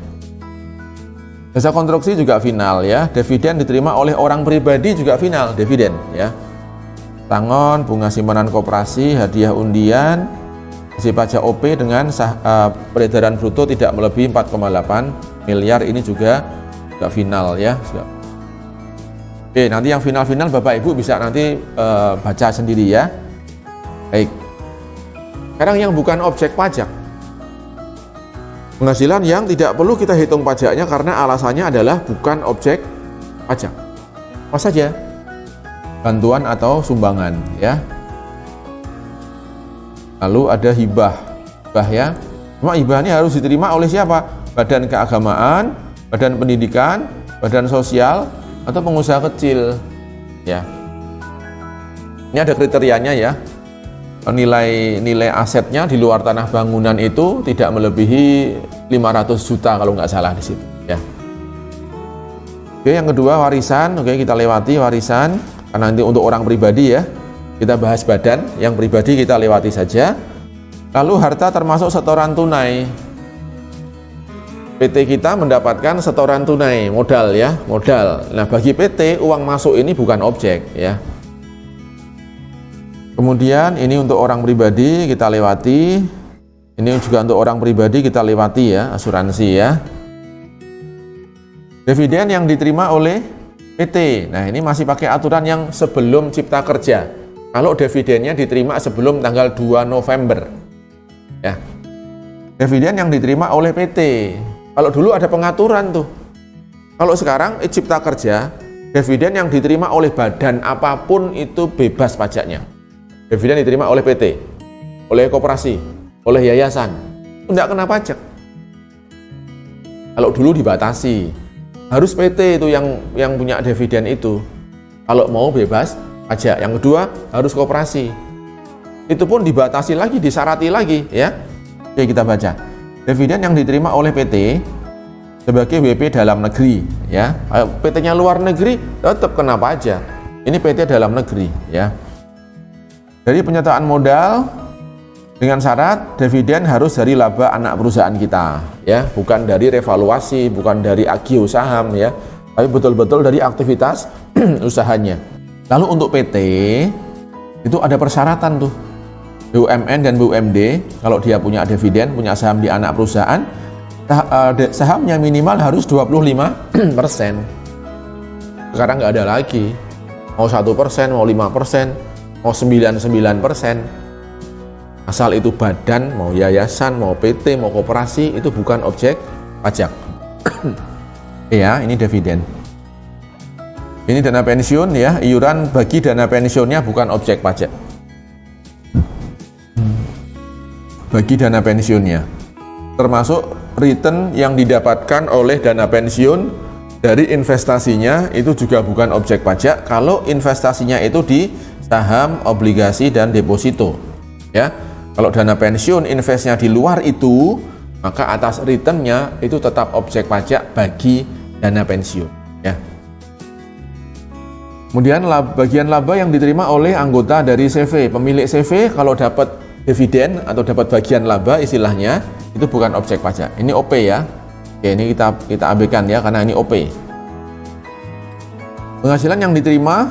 Jasa konstruksi juga final ya. Dividen diterima oleh orang pribadi juga final, dividen ya. Tangon, bunga simpanan koperasi, hadiah undian, hasil pajak OP dengan peredaran bruto tidak melebihi 4,8 miliar, ini juga final ya. Oke, nanti yang final-final Bapak Ibu bisa nanti baca sendiri ya. Baik. Sekarang yang bukan objek pajak. Penghasilan yang tidak perlu kita hitung pajaknya karena alasannya adalah bukan objek pajak. Apa saja? Bantuan atau sumbangan ya. Lalu ada hibah. Hibah ya. Cuma hibah ini harus diterima oleh siapa? Badan keagamaan, badan pendidikan, badan sosial, atau pengusaha kecil ya. Ini ada kriterianya ya. Nilai asetnya di luar tanah bangunan itu tidak melebihi 500 juta kalau nggak salah di situ ya. Oke, yang kedua warisan. Oke, kita lewati warisan karena nanti untuk orang pribadi ya. Kita bahas badan, yang pribadi kita lewati saja. Lalu harta termasuk setoran tunai. PT kita mendapatkan setoran tunai, modal ya, modal. Nah, bagi PT uang masuk ini bukan objek ya. Kemudian ini untuk orang pribadi kita lewati. Ini juga untuk orang pribadi kita lewati ya, asuransi ya. Dividen yang diterima oleh PT. Nah, ini masih pakai aturan yang sebelum Cipta Kerja. Kalau dividennya diterima sebelum tanggal 2 November. Ya. Dividen yang diterima oleh PT. Kalau dulu ada pengaturan tuh. Kalau sekarang Cipta Kerja, dividen yang diterima oleh badan apapun itu bebas pajaknya. Dividen diterima oleh PT, oleh koperasi, oleh yayasan, tidak kena pajak. Kalau dulu dibatasi, harus PT itu yang punya dividen itu. Kalau mau bebas pajak. Yang kedua harus koperasi. Itu pun dibatasi lagi, disarati lagi ya. Oke, kita baca. Dividen yang diterima oleh PT sebagai WP dalam negeri ya. PT-nya luar negeri tetap kena pajak. Ini PT dalam negeri ya. Dari penyertaan modal dengan syarat dividen harus dari laba anak perusahaan kita ya, bukan dari revaluasi, bukan dari agio saham ya, tapi betul-betul dari aktivitas usahanya. Lalu untuk PT itu ada persyaratan tuh. BUMN dan BUMD kalau dia punya dividen, punya saham di anak perusahaan, sahamnya minimal harus 25%. Sekarang nggak ada lagi. Mau 1%, mau 5%, mau 99%. Asal itu badan, mau yayasan, mau PT, mau koperasi, itu bukan objek pajak. Ya, ini dividen. Ini dana pensiun ya, iuran bagi dana pensiunnya bukan objek pajak. Bagi dana pensiunnya, termasuk return yang didapatkan oleh dana pensiun dari investasinya itu juga bukan objek pajak kalau investasinya itu di saham, obligasi, dan deposito ya. Kalau dana pensiun investnya di luar itu, maka atas returnnya itu tetap objek pajak bagi dana pensiun ya. Kemudian bagian laba yang diterima oleh anggota dari CV, pemilik CV kalau dapat dividen atau dapat bagian laba istilahnya itu bukan objek pajak. Ini OP ya. Oke, ini kita abaikan ya karena ini OP. Penghasilan yang diterima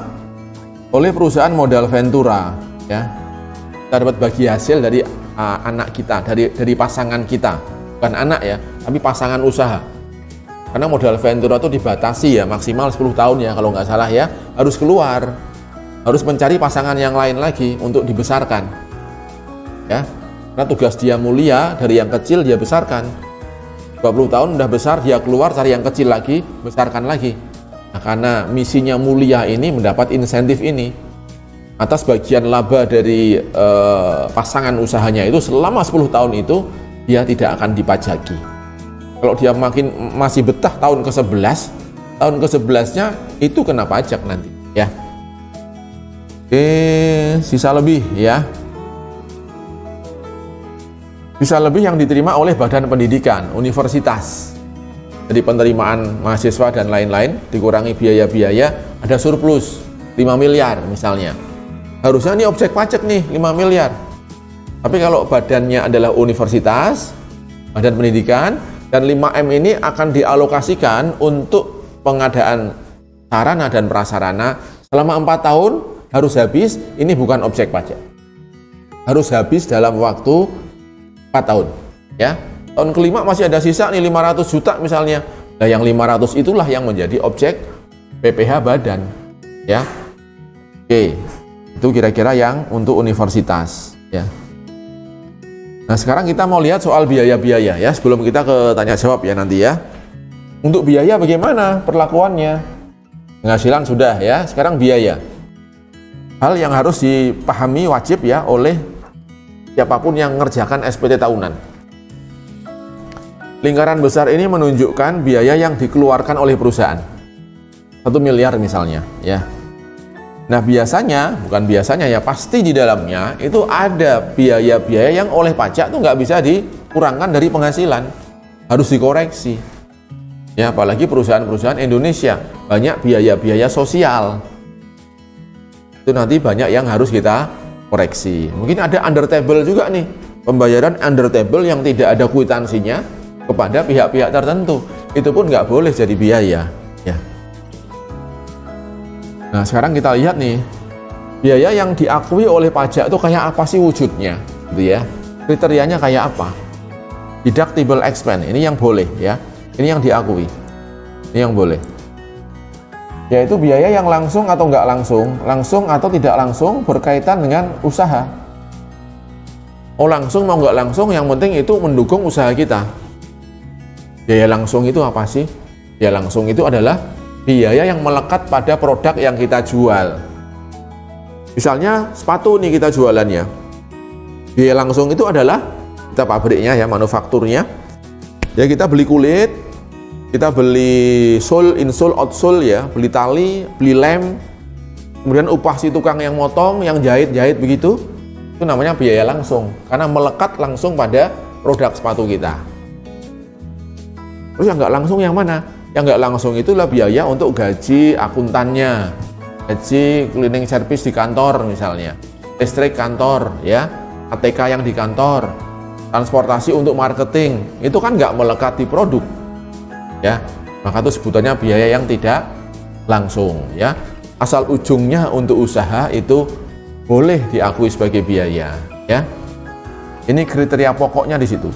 oleh perusahaan modal ventura ya. Kita dapat bagi hasil dari anak kita, dari pasangan kita. Bukan anak ya, tapi pasangan usaha. Karena modal ventura itu dibatasi ya, maksimal 10 tahun ya kalau nggak salah ya, harus keluar. Harus mencari pasangan yang lain lagi untuk dibesarkan. Ya, karena tugas dia mulia, dari yang kecil dia besarkan. 20 tahun udah besar, dia keluar cari yang kecil lagi, besarkan lagi. Nah, karena misinya mulia ini mendapat insentif ini atas bagian laba dari pasangan usahanya itu selama 10 tahun itu dia tidak akan dipajaki. Kalau dia masih betah tahun ke-11, tahun ke-11-nya itu kena pajak nanti ya. Oke, sisa lebih ya. Sisa lebih yang diterima oleh badan pendidikan, universitas. Jadi penerimaan mahasiswa dan lain-lain, dikurangi biaya-biaya, ada surplus 5 miliar misalnya. Harusnya ini objek pajak nih, 5 miliar. Tapi kalau badannya adalah universitas, badan pendidikan, dan 5M ini akan dialokasikan untuk pengadaan sarana dan prasarana selama 4 tahun harus habis, ini bukan objek pajak. Harus habis dalam waktu 4 tahun ya. Tahun kelima masih ada sisa nih 500 juta misalnya. Nah, yang 500 itulah yang menjadi objek PPh badan ya. Oke, itu kira-kira yang untuk universitas ya. Nah, sekarang kita mau lihat soal biaya-biaya ya, sebelum kita ke tanya jawab ya nanti ya. Untuk biaya bagaimana perlakuannya? Penghasilan sudah ya, sekarang biaya. Hal yang harus dipahami wajib ya oleh siapapun yang mengerjakan SPT tahunan. Lingkaran besar ini menunjukkan biaya yang dikeluarkan oleh perusahaan. 1 miliar misalnya ya. Nah, biasanya, bukan biasanya ya, pasti di dalamnya itu ada biaya-biaya yang oleh pajak tuh nggak bisa dikurangkan dari penghasilan. Harus dikoreksi. Ya, apalagi perusahaan-perusahaan Indonesia banyak biaya-biaya sosial. Itu nanti banyak yang harus kita koreksi. Mungkin ada under table juga nih, pembayaran under table yang tidak ada kwitansinya kepada pihak-pihak tertentu, itu pun nggak boleh jadi biaya. Ya. Nah sekarang kita lihat nih, biaya yang diakui oleh pajak itu kayak apa sih wujudnya, gitu ya? Kriterianya kayak apa? Deductible expense, ini yang boleh ya, ini yang diakui, ini yang boleh. Yaitu biaya yang langsung atau nggak langsung, langsung atau tidak langsung berkaitan dengan usaha. Oh langsung mau nggak langsung, yang penting itu mendukung usaha kita. Biaya langsung itu apa sih? Biaya langsung itu adalah biaya yang melekat pada produk yang kita jual. Misalnya sepatu nih kita jualannya, biaya langsung itu adalah kita pabriknya ya, manufakturnya. Ya kita beli kulit, kita beli sole, insole, outsole ya, beli tali, beli lem, kemudian upah si tukang yang motong, yang jahit begitu, itu namanya biaya langsung, karena melekat langsung pada produk sepatu kita. Terus yang nggak langsung yang mana? Yang nggak langsung itulah biaya untuk gaji akuntannya, gaji cleaning service di kantor misalnya, listrik kantor ya, ATK yang di kantor, transportasi untuk marketing, itu kan nggak melekat di produk ya, maka itu sebutannya biaya yang tidak langsung ya. Asal ujungnya untuk usaha itu boleh diakui sebagai biaya ya. Ini kriteria pokoknya di situ.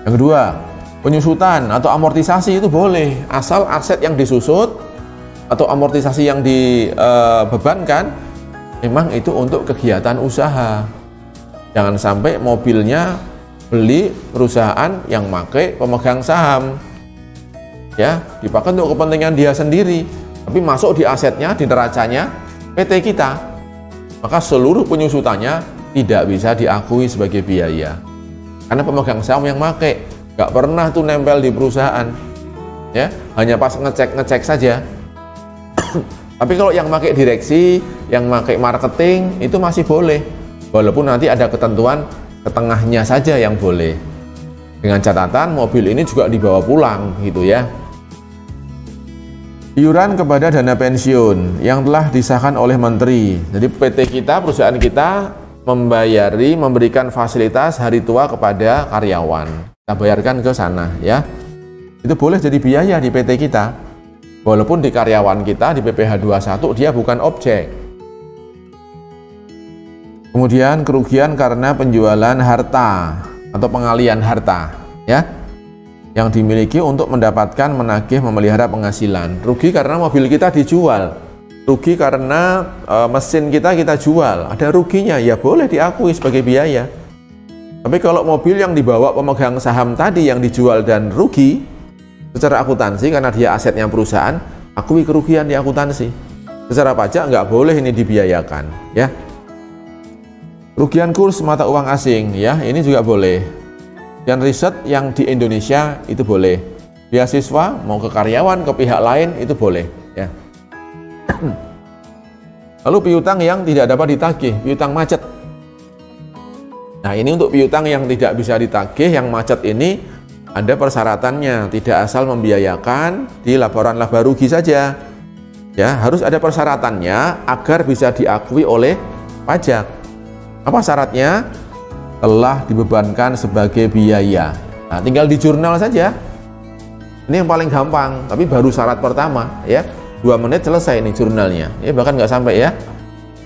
Yang kedua, penyusutan atau amortisasi itu boleh, asal aset yang disusut atau amortisasi yang dibebankan memang itu untuk kegiatan usaha. Jangan sampai mobilnya beli perusahaan yang pakai pemegang saham, ya dipakai untuk kepentingan dia sendiri, tapi masuk di asetnya, di neracanya PT kita, maka seluruh penyusutannya tidak bisa diakui sebagai biaya, karena pemegang saham yang pakai nggak pernah tuh nempel di perusahaan, ya hanya pas ngecek saja. Tapi kalau yang pakai direksi, yang pakai marketing itu masih boleh. Walaupun nanti ada ketentuan setengahnya saja yang boleh, dengan catatan mobil ini juga dibawa pulang gitu ya. Iuran kepada dana pensiun yang telah disahkan oleh menteri. Jadi PT kita, perusahaan kita memberikan fasilitas hari tua kepada karyawan, kita bayarkan ke sana ya. Itu boleh jadi biaya di PT kita, walaupun di karyawan kita di PPh 21 dia bukan objek. Kemudian kerugian karena penjualan harta atau pengalian harta ya, yang dimiliki untuk mendapatkan, menagih, memelihara penghasilan. Rugi karena mobil kita dijual, rugi karena mesin kita jual, ada ruginya, ya boleh diakui sebagai biaya. Tapi kalau mobil yang dibawa pemegang saham tadi yang dijual dan rugi, secara akuntansi karena dia asetnya perusahaan, akui kerugian di akuntansi. Secara pajak nggak boleh ini dibiayakan ya. Kerugian kurs mata uang asing ya, ini juga boleh. Dan riset yang di Indonesia itu boleh. Beasiswa mau ke karyawan, ke pihak lain itu boleh ya. Lalu piutang yang tidak dapat ditagih, piutang macet. Nah ini untuk piutang yang tidak bisa ditagih, yang macet ini ada persyaratannya, tidak asal membiayakan di laporan laba rugi saja. Ya, harus ada persyaratannya agar bisa diakui oleh pajak. Apa syaratnya? Telah dibebankan sebagai biaya. Nah, tinggal di jurnal saja. Ini yang paling gampang, tapi baru syarat pertama ya. 2 menit selesai nih jurnalnya. Ya, bahkan nggak sampai ya.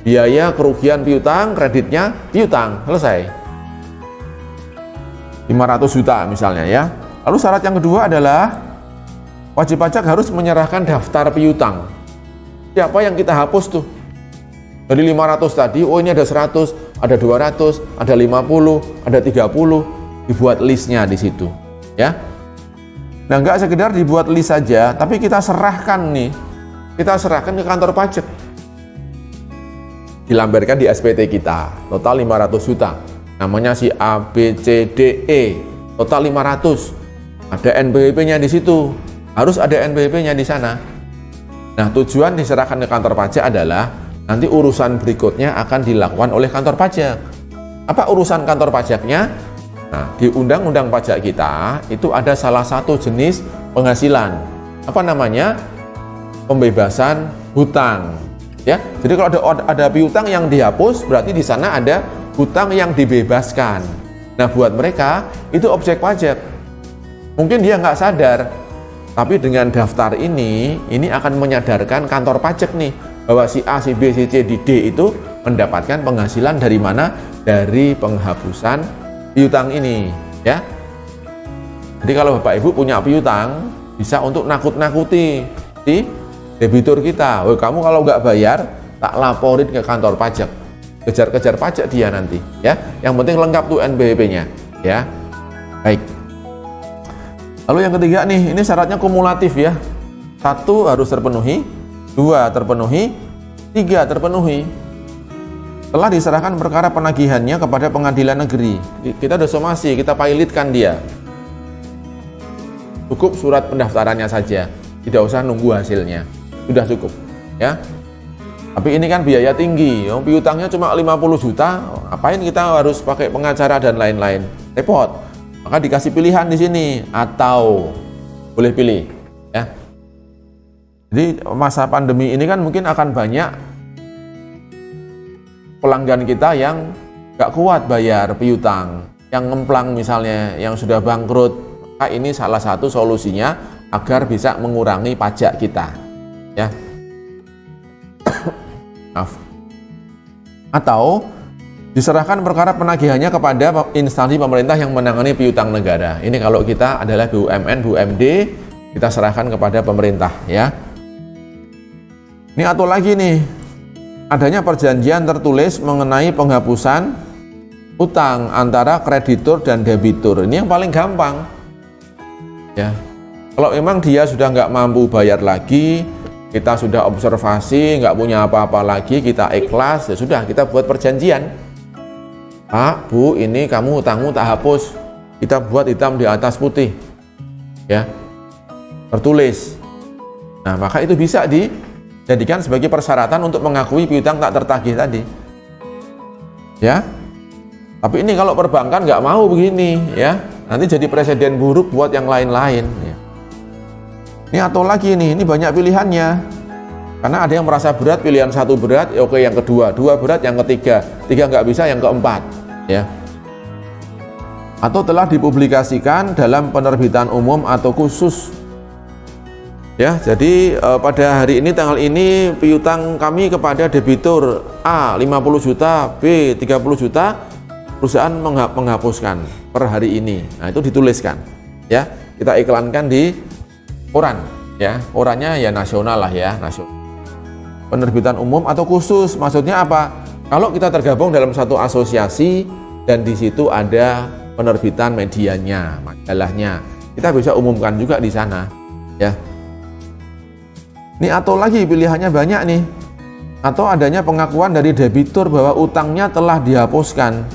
Biaya kerugian piutang, kreditnya piutang, selesai. 500 juta misalnya ya. Lalu syarat yang kedua adalah wajib pajak harus menyerahkan daftar piutang. Siapa yang kita hapus tuh? Dari 500 tadi, oh ini ada 100, ada 200, ada 50, ada 30, dibuat listnya di situ, ya. Nah, nggak sekedar dibuat list saja, tapi kita serahkan nih, kita serahkan ke kantor pajak, dilambarkan di SPT kita, total 500 juta, namanya si A, B, C, D, E, total 500, ada NPWP-nya di situ, harus ada NPWP-nya di sana. Nah, tujuan diserahkan ke kantor pajak adalah nanti urusan berikutnya akan dilakukan oleh kantor pajak. Apa urusan kantor pajaknya? Nah, di undang-undang pajak kita itu ada salah satu jenis penghasilan. Apa namanya? Pembebasan hutang. Ya, jadi kalau ada piutang yang dihapus, berarti di sana ada hutang yang dibebaskan. Nah, buat mereka itu objek pajak. Mungkin dia nggak sadar, tapi dengan daftar ini akan menyadarkan kantor pajak nih bahwa si A, si B, si C, di D itu mendapatkan penghasilan dari mana? Dari penghapusan piutang ini, ya. Jadi kalau Bapak Ibu punya piutang, bisa untuk nakut-nakuti si debitur kita. Oh, kamu kalau nggak bayar, tak laporin ke kantor pajak. Kejar-kejar pajak dia nanti, ya. Yang penting lengkap tuh NPWP-nya, ya. Baik. Lalu yang ketiga nih, ini syaratnya kumulatif ya. 1 harus terpenuhi, 2 terpenuhi, 3 terpenuhi. Telah diserahkan perkara penagihannya kepada pengadilan negeri. Kita udah somasi, kita pilotkan dia. Cukup surat pendaftarannya saja, tidak usah nunggu hasilnya. Sudah cukup, ya. Tapi ini kan biaya tinggi, piutangnya cuma 50 juta, apain kita harus pakai pengacara dan lain-lain? Repot. Maka dikasih pilihan di sini, atau boleh pilih, ya. Jadi masa pandemi ini kan mungkin akan banyak pelanggan kita yang gak kuat bayar piutang, yang ngemplang misalnya, yang sudah bangkrut. Maka ini salah satu solusinya agar bisa mengurangi pajak kita, ya. Maaf. Atau diserahkan perkara penagihannya kepada instansi pemerintah yang menangani piutang negara. Ini kalau kita adalah BUMN, BUMD, kita serahkan kepada pemerintah, ya. Ini atau lagi nih, adanya perjanjian tertulis mengenai penghapusan utang antara kreditur dan debitur. Ini yang paling gampang, ya. Kalau memang dia sudah nggak mampu bayar lagi, kita sudah observasi, nggak punya apa-apa lagi, kita ikhlas, ya sudah, kita buat perjanjian. Pak, Bu, ini kamu hutangmu tak hapus. Kita buat hitam di atas putih, ya, tertulis. Nah, maka itu bisa dijadikan sebagai persyaratan untuk mengakui piutang tak tertagih tadi, ya. Tapi ini kalau perbankan nggak mau begini, ya, nanti jadi presiden buruk buat yang lain-lain, ya. Ini atau lagi nih, ini banyak pilihannya. Karena ada yang merasa berat, pilihan 1 berat, ya oke, yang kedua, 2 berat, yang ketiga, 3 nggak bisa, yang keempat, ya. Atau telah dipublikasikan dalam penerbitan umum atau khusus, ya. Jadi pada hari ini, tanggal ini, piutang kami kepada debitur A 50 juta, B 30 juta, perusahaan menghapuskan per hari ini. Nah, itu dituliskan, ya. Kita iklankan di koran, ya. Korannya ya nasional lah, ya, nasional. Penerbitan umum atau khusus, maksudnya apa? Kalau kita tergabung dalam satu asosiasi dan di situ ada penerbitan medianya, majalahnya, kita bisa umumkan juga di sana, ya. Ini atau lagi pilihannya banyak nih. Atau adanya pengakuan dari debitur bahwa utangnya telah dihapuskan.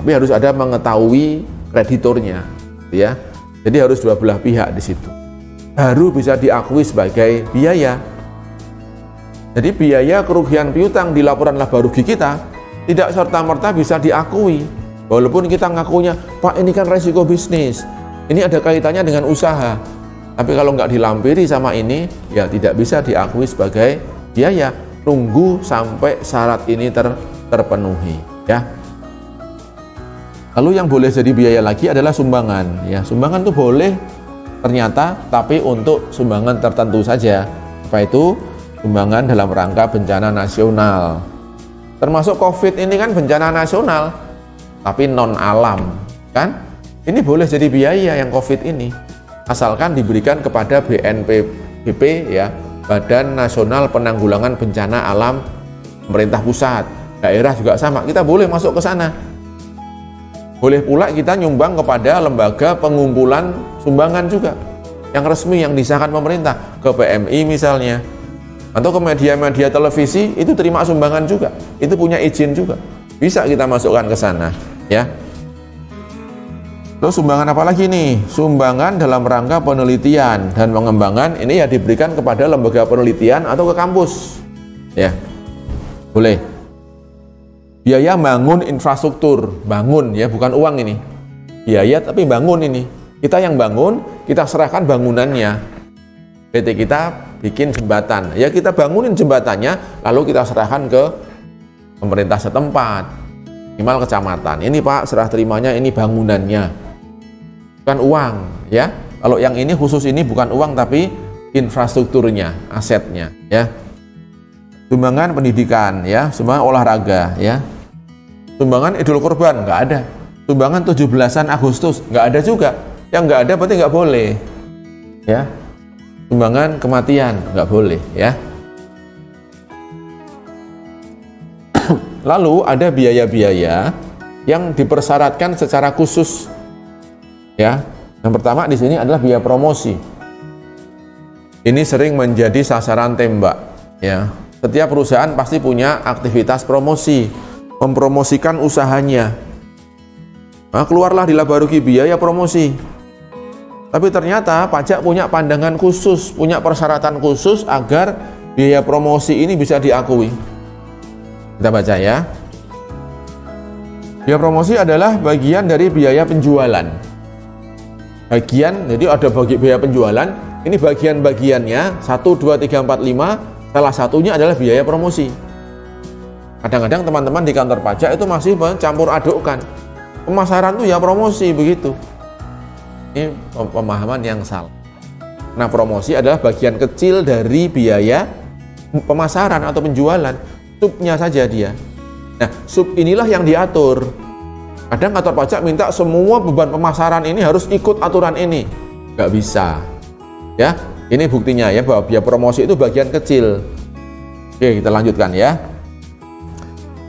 Tapi harus ada mengetahui krediturnya, ya. Jadi harus dua belah pihak di situ. Baru bisa diakui sebagai biaya. Jadi biaya kerugian piutang di laporan laba rugi kita tidak serta-merta bisa diakui. Walaupun kita ngakunya, Pak, ini kan resiko bisnis, ini ada kaitannya dengan usaha. Tapi kalau nggak dilampiri sama ini, ya tidak bisa diakui sebagai biaya. Tunggu sampai syarat ini terpenuhi, ya. Lalu yang boleh jadi biaya lagi adalah sumbangan, ya. Sumbangan itu boleh ternyata, tapi untuk sumbangan tertentu saja. Apa itu? Sumbangan dalam rangka bencana nasional. Termasuk COVID ini kan bencana nasional, tapi non alam, kan? Ini boleh jadi biaya yang COVID ini, asalkan diberikan kepada BNPB, ya, Badan Nasional Penanggulangan Bencana Alam, pemerintah pusat, daerah juga sama. Kita boleh masuk ke sana. Boleh pula kita nyumbang kepada lembaga pengumpulan sumbangan juga, yang resmi, yang disahkan pemerintah, ke PMI misalnya, atau ke media-media televisi, itu terima sumbangan juga, itu punya izin juga, bisa kita masukkan ke sana, ya. Terus sumbangan apa lagi nih? Sumbangan dalam rangka penelitian dan pengembangan, ini ya diberikan kepada lembaga penelitian atau ke kampus, ya, boleh. Biaya bangun infrastruktur, bangun, ya, bukan uang ini, biaya tapi bangun ini. Kita yang bangun, kita serahkan bangunannya. PT kita bikin jembatan, ya kita bangunin jembatannya, lalu kita serahkan ke pemerintah setempat, minimal kecamatan. Ini Pak, serah terimanya ini bangunannya, bukan uang ya. Kalau yang ini khusus ini bukan uang tapi infrastrukturnya, asetnya ya. Sumbangan pendidikan ya, sumbangan olahraga ya. Sumbangan Idul Kurban nggak ada. Sumbangan 17-an Agustus nggak ada juga. Yang nggak ada berarti nggak boleh ya. Sumbangan kematian nggak boleh ya. Lalu ada biaya-biaya yang dipersyaratkan secara khusus ya. Yang pertama di sini adalah biaya promosi. Ini sering menjadi sasaran tembak ya. Setiap perusahaan pasti punya aktivitas promosi, mempromosikan usahanya. Nah, keluarlah di Labarugi biaya promosi. Tapi ternyata pajak punya pandangan khusus, punya persyaratan khusus agar biaya promosi ini bisa diakui. Kita baca ya. Biaya promosi adalah bagian dari biaya penjualan. Jadi ada biaya penjualan, ini bagian-bagiannya 1, 2, 3, 4, 5. Salah satunya adalah biaya promosi. Kadang-kadang teman-teman di kantor pajak itu masih mencampur adukkan. Pemasaran itu ya promosi begitu. Ini pemahaman yang salah. Nah, promosi adalah bagian kecil dari biaya pemasaran atau penjualan. Subnya saja dia. Nah, sub inilah yang diatur. Kadang kantor pajak minta semua beban pemasaran ini harus ikut aturan ini. Nggak bisa. Ya. Ini buktinya ya bahwa biaya promosi itu bagian kecil. Oke, kita lanjutkan ya.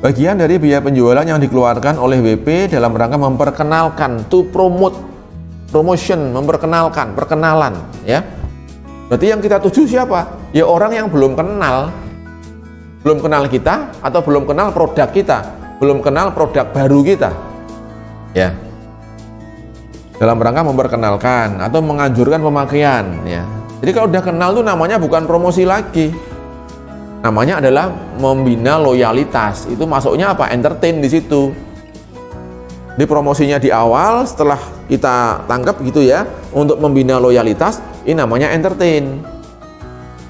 Bagian dari biaya penjualan yang dikeluarkan oleh WP dalam rangka memperkenalkan, to promote, promotion, memperkenalkan, perkenalan ya. Berarti yang kita tuju siapa? Ya orang yang belum kenal kita atau belum kenal produk kita, belum kenal produk baru kita. Ya. Dalam rangka memperkenalkan atau menganjurkan pemakaian ya. Jadi kalau udah kenal tuh namanya bukan promosi lagi. Namanya adalah membina loyalitas. Itu masuknya apa? Entertain di situ. Di promosinya di awal setelah kita tangkap gitu ya, untuk membina loyalitas, ini namanya entertain.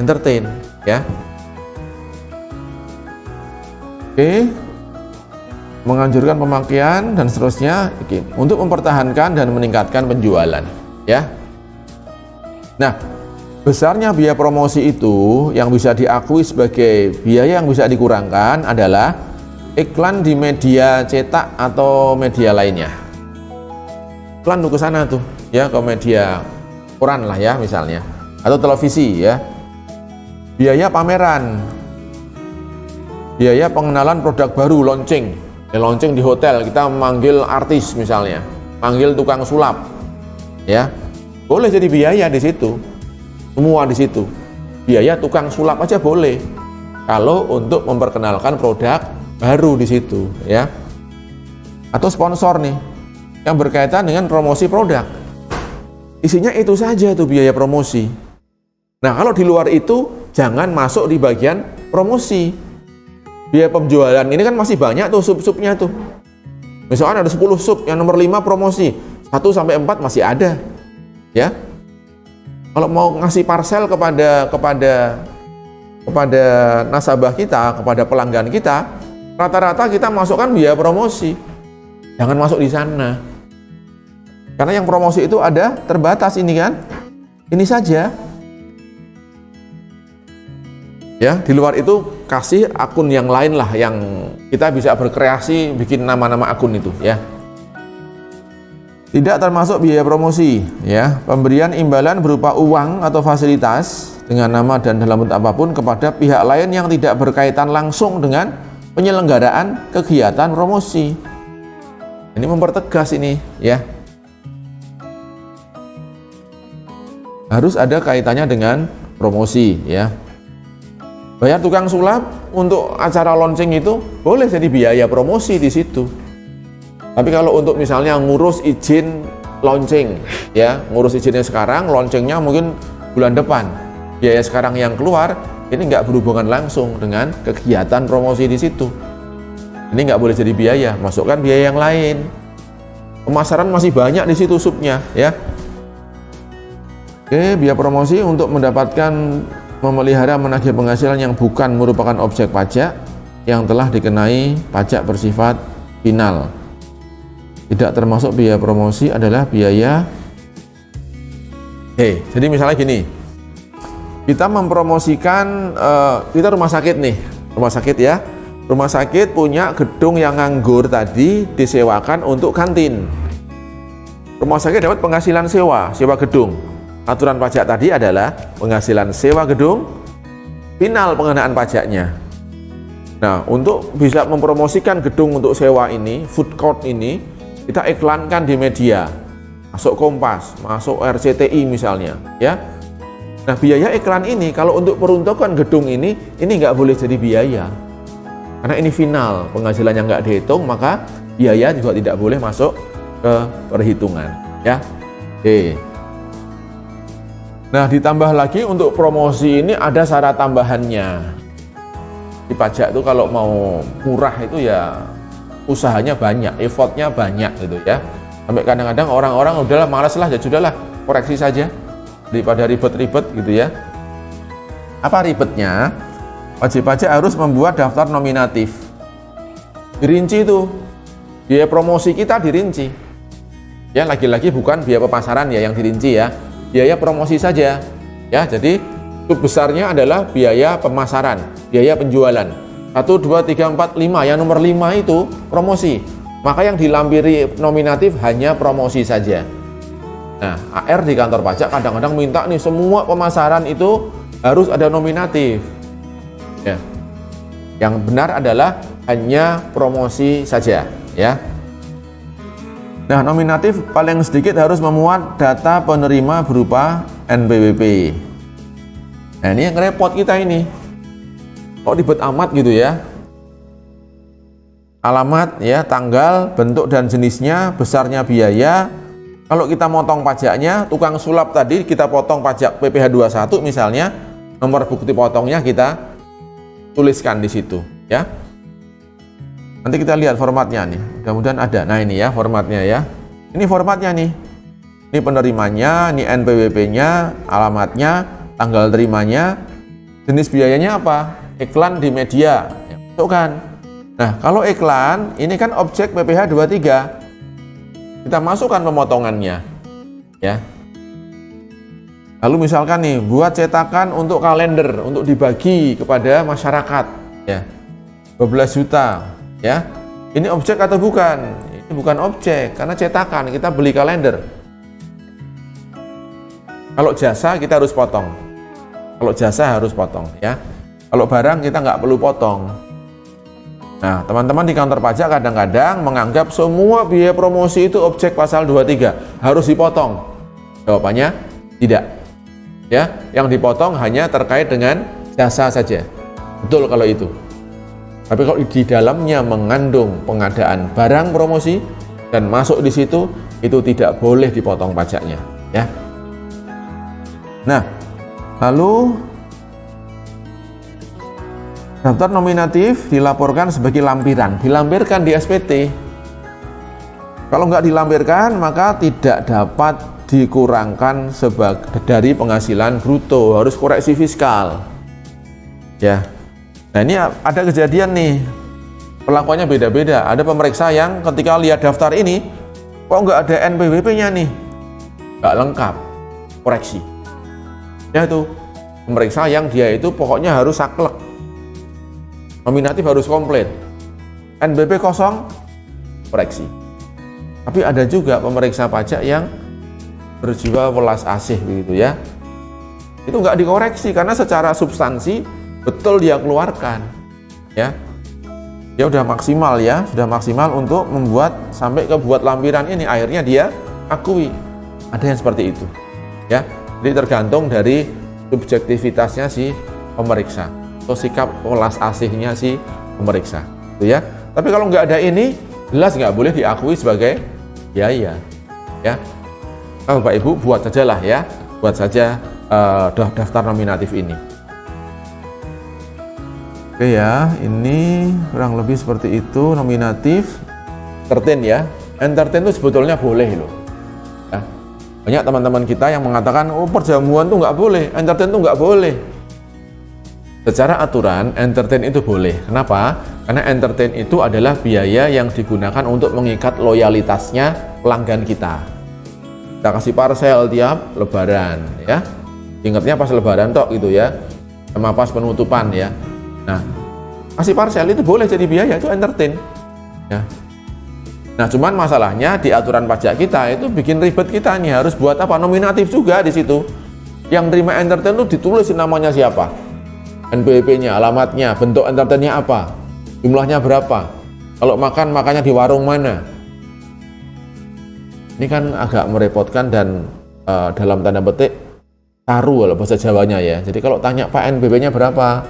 Entertain ya. Oke. Menganjurkan pemakaian dan seterusnya untuk mempertahankan dan meningkatkan penjualan ya. Nah, besarnya biaya promosi itu yang bisa diakui sebagai biaya yang bisa dikurangkan adalah iklan di media cetak atau media lainnya. Iklan tuh ke sana tuh ya, ke media koran lah ya misalnya, atau televisi ya. Biaya pameran, biaya pengenalan produk baru, launching. Launching di hotel, kita memanggil artis misalnya, panggil tukang sulap, ya boleh jadi biaya di situ, semua di situ. Biaya tukang sulap aja boleh, kalau untuk memperkenalkan produk baru di situ, ya. Atau sponsor nih, yang berkaitan dengan promosi produk, isinya itu saja tuh biaya promosi. Nah kalau di luar itu jangan masuk di bagian promosi. Biaya penjualan ini kan masih banyak tuh sub-subnya tuh. Misalkan ada 10 sub, yang nomor 5 promosi, 1 sampai 4 masih ada. Ya. Kalau mau ngasih parcel kepada nasabah kita, kepada pelanggan kita, rata-rata kita masukkan biaya promosi. Jangan masuk di sana. Karena yang promosi itu ada terbatas ini kan. Ini saja. Ya, di luar itu kasih akun yang lain lah yang kita bisa berkreasi bikin nama-nama akun itu ya. Tidak termasuk biaya promosi ya, pemberian imbalan berupa uang atau fasilitas dengan nama dan dalam bentuk apapun kepada pihak lain yang tidak berkaitan langsung dengan penyelenggaraan kegiatan promosi. Ini mempertegas ini ya. Harus ada kaitannya dengan promosi ya. Bayar tukang sulap untuk acara launching itu boleh jadi biaya promosi di situ. Tapi kalau untuk misalnya ngurus izin launching, ya ngurus izinnya sekarang, launchingnya mungkin bulan depan, biaya sekarang yang keluar ini nggak berhubungan langsung dengan kegiatan promosi di situ. Ini nggak boleh jadi biaya, masukkan biaya yang lain. Pemasaran masih banyak di situ subnya, ya. Oke, biaya promosi untuk mendapatkan memelihara menagih penghasilan yang bukan merupakan objek pajak yang telah dikenai pajak bersifat final. Tidak termasuk biaya promosi adalah biaya jadi misalnya gini, kita mempromosikan, kita rumah sakit nih, rumah sakit ya, rumah sakit punya gedung yang nganggur tadi disewakan untuk kantin. Rumah sakit dapat penghasilan sewa gedung. Aturan pajak tadi adalah penghasilan sewa gedung, final pengenaan pajaknya. Nah, untuk bisa mempromosikan gedung untuk sewa ini, food court ini, kita iklankan di media. Masuk Kompas, masuk RCTI misalnya, ya. Nah, biaya iklan ini kalau untuk peruntukan gedung ini nggak boleh jadi biaya, karena ini final penghasilan yang nggak dihitung, maka biaya juga tidak boleh masuk ke perhitungan, ya. Nah, ditambah lagi untuk promosi ini ada syarat tambahannya. Di pajak itu kalau mau murah itu ya usahanya banyak, effortnya banyak gitu ya. Sampai kadang-kadang orang-orang udahlah malas lah, ya sudahlah koreksi saja daripada ribet-ribet gitu ya. Apa ribetnya? Wajib pajak harus membuat daftar nominatif. Dirinci itu biaya promosi kita dirinci. Ya, lagi-lagi bukan biaya pemasaran ya yang dirinci ya, biaya promosi saja. Ya, jadi sub besarnya adalah biaya pemasaran, biaya penjualan. 1, 2, 3, 4, 5. Yang nomor 5 itu promosi. Maka yang dilampiri nominatif hanya promosi saja. Nah, AR di kantor pajak kadang-kadang minta nih semua pemasaran itu harus ada nominatif. Ya. Yang benar adalah hanya promosi saja, ya. Nah, nominatif paling sedikit harus memuat data penerima berupa NPWP. Nah, ini yang repot kita ini. Kok ribet amat gitu ya. Alamat ya, tanggal, bentuk dan jenisnya, besarnya biaya. Kalau kita motong pajaknya, tukang sulap tadi kita potong pajak PPh 21 misalnya, nomor bukti potongnya kita tuliskan di situ ya. Nanti kita lihat formatnya nih, mudah-mudahan ada. Nah, ini ya formatnya ya. Ini formatnya nih. Ini penerimanya, ini NPWP-nya, alamatnya, tanggal terimanya, jenis biayanya apa? Iklan di media. Ya, masukkan. Nah, kalau iklan, ini kan objek PPh 23. Kita masukkan pemotongannya. Ya. Lalu misalkan nih, buat cetakan untuk kalender, untuk dibagi kepada masyarakat. Ya. 12 juta. Ya. Ini objek atau bukan? Ini bukan objek, karena cetakan, kita beli kalender. Kalau jasa, kita harus potong. Kalau jasa harus potong. Ya. Kalau barang, kita nggak perlu potong. Nah, teman-teman di kantor pajak kadang-kadang menganggap semua biaya promosi itu objek pasal 23 harus dipotong. Jawabannya tidak. Ya, yang dipotong hanya terkait dengan jasa saja. Betul kalau itu. Tapi kalau di dalamnya mengandung pengadaan barang promosi dan masuk di situ, itu tidak boleh dipotong pajaknya, ya. Nah, lalu daftar nominatif dilaporkan sebagai lampiran, dilampirkan di SPT. Kalau nggak dilampirkan, maka tidak dapat dikurangkan dari penghasilan bruto, harus koreksi fiskal. Ya, nah ini ada kejadian nih, perlakuannya beda-beda. Ada pemeriksa yang ketika lihat daftar ini, kok nggak ada NPWP-nya nih, nggak lengkap, koreksi. Ya itu pemeriksa yang dia itu pokoknya harus saklek. Nominatif harus komplit, NBP kosong, koreksi. Tapi ada juga pemeriksa pajak yang berjiwa welas asih begitu ya. Itu nggak dikoreksi karena secara substansi betul dia keluarkan. Ya, dia udah maksimal ya, sudah maksimal untuk membuat sampai ke buat lampiran ini. Akhirnya dia akui. Ada yang seperti itu. Ya, jadi tergantung dari subjektivitasnya si pemeriksa. Atau sikap welas asihnya si pemeriksa, gitu ya. Tapi kalau nggak ada ini, jelas nggak boleh diakui sebagai biaya, ya. Bapak Ibu buat saja lah ya, buat saja daftar nominatif ini. Oke ya, ini kurang lebih seperti itu nominatif. Entertain ya, entertain itu sebetulnya boleh loh. Ya. Banyak teman-teman kita yang mengatakan, oh perjamuan tuh nggak boleh, entertain tuh nggak boleh. Secara aturan, entertain itu boleh. Kenapa? Karena entertain itu adalah biaya yang digunakan untuk mengikat loyalitasnya pelanggan kita. Kita kasih parcel tiap lebaran, ya. Ingatnya pas lebaran tok gitu ya, sama pas penutupan ya. Nah, kasih parcel itu boleh jadi biaya, itu entertain. Ya. Nah, cuman masalahnya di aturan pajak kita itu bikin ribet kita nih, harus buat apa? Nominatif juga di situ. Yang terima entertain itu ditulis namanya siapa, NPWP-nya, alamatnya, bentuk entertainnya apa, jumlahnya berapa, kalau makannya di warung mana. Ini kan agak merepotkan dan dalam tanda petik taruh kalau bahasa Jawanya ya. Jadi kalau tanya Pak NPWP-nya berapa,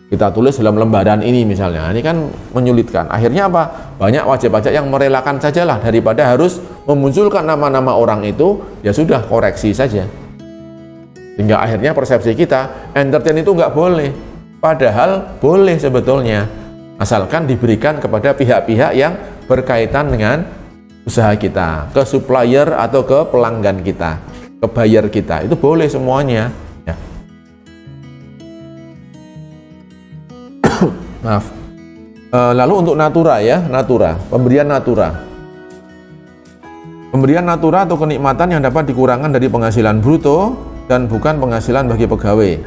kita tulis dalam lembaran ini misalnya, ini kan menyulitkan. Akhirnya apa? Banyak wajib pajak yang merelakan sajalah daripada harus memunculkan nama-nama orang itu, ya sudah koreksi saja. Sehingga akhirnya persepsi kita, entertain itu nggak boleh. Padahal boleh sebetulnya, asalkan diberikan kepada pihak-pihak yang berkaitan dengan usaha kita, ke supplier atau ke pelanggan kita, ke buyer kita, itu boleh semuanya. Ya. Maaf. Lalu untuk natura ya, pemberian natura. Pemberian natura atau kenikmatan yang dapat dikurangkan dari penghasilan bruto dan bukan penghasilan bagi pegawai.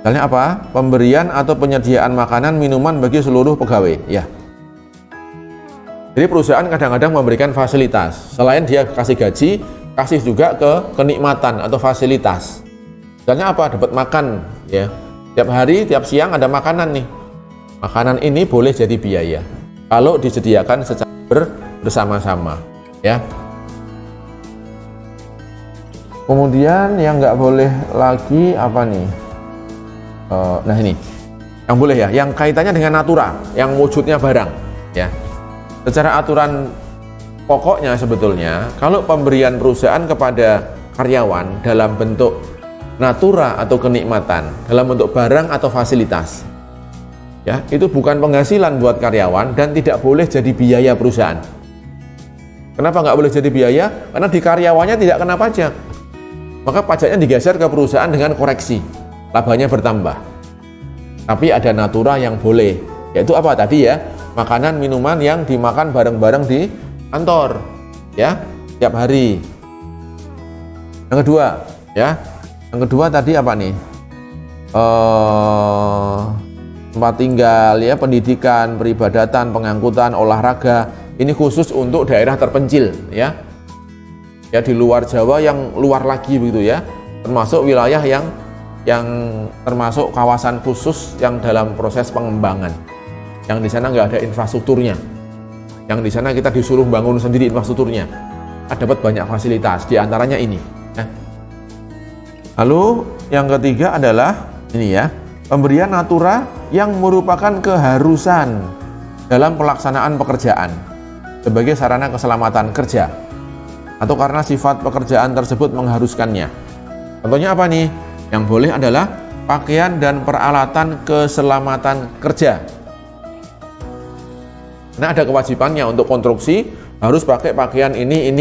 Misalnya apa? Pemberian atau penyediaan makanan minuman bagi seluruh pegawai. Ya. Jadi perusahaan kadang-kadang memberikan fasilitas. Selain dia kasih gaji, kasih juga ke kenikmatan atau fasilitas. Misalnya apa? Dapat makan. Ya. Tiap hari, tiap siang ada makanan nih. Makanan ini boleh jadi biaya kalau disediakan secara bersama-sama. Ya. Kemudian yang nggak boleh lagi apa nih? Nah ini, yang boleh ya, yang kaitannya dengan natura, yang wujudnya barang, ya. Secara aturan pokoknya sebetulnya, kalau pemberian perusahaan kepada karyawan dalam bentuk natura atau kenikmatan, dalam bentuk barang atau fasilitas, ya, itu bukan penghasilan buat karyawan dan tidak boleh jadi biaya perusahaan. Kenapa nggak boleh jadi biaya? Karena di karyawannya tidak kena pajak. Maka pajaknya digeser ke perusahaan dengan koreksi, labanya bertambah. Tapi ada natura yang boleh, yaitu apa tadi ya, makanan minuman yang dimakan bareng-bareng di kantor, ya, tiap hari. Yang kedua, ya, yang kedua tadi apa nih? Tempat tinggal, ya, pendidikan, peribadatan, pengangkutan, olahraga. Ini khusus untuk daerah terpencil, ya. Ya, di luar Jawa yang luar lagi begitu ya, termasuk wilayah yang termasuk kawasan khusus yang dalam proses pengembangan, yang di sana nggak ada infrastrukturnya, yang di sana kita disuruh bangun sendiri infrastrukturnya, dapat banyak fasilitas, diantaranya ini. Nah, lalu yang ketiga adalah ini ya, pemberian natura yang merupakan keharusan dalam pelaksanaan pekerjaan sebagai sarana keselamatan kerja, atau karena sifat pekerjaan tersebut mengharuskannya. Contohnya apa nih? Yang boleh adalah pakaian dan peralatan keselamatan kerja. Nah, ada kewajibannya untuk konstruksi harus pakai pakaian ini.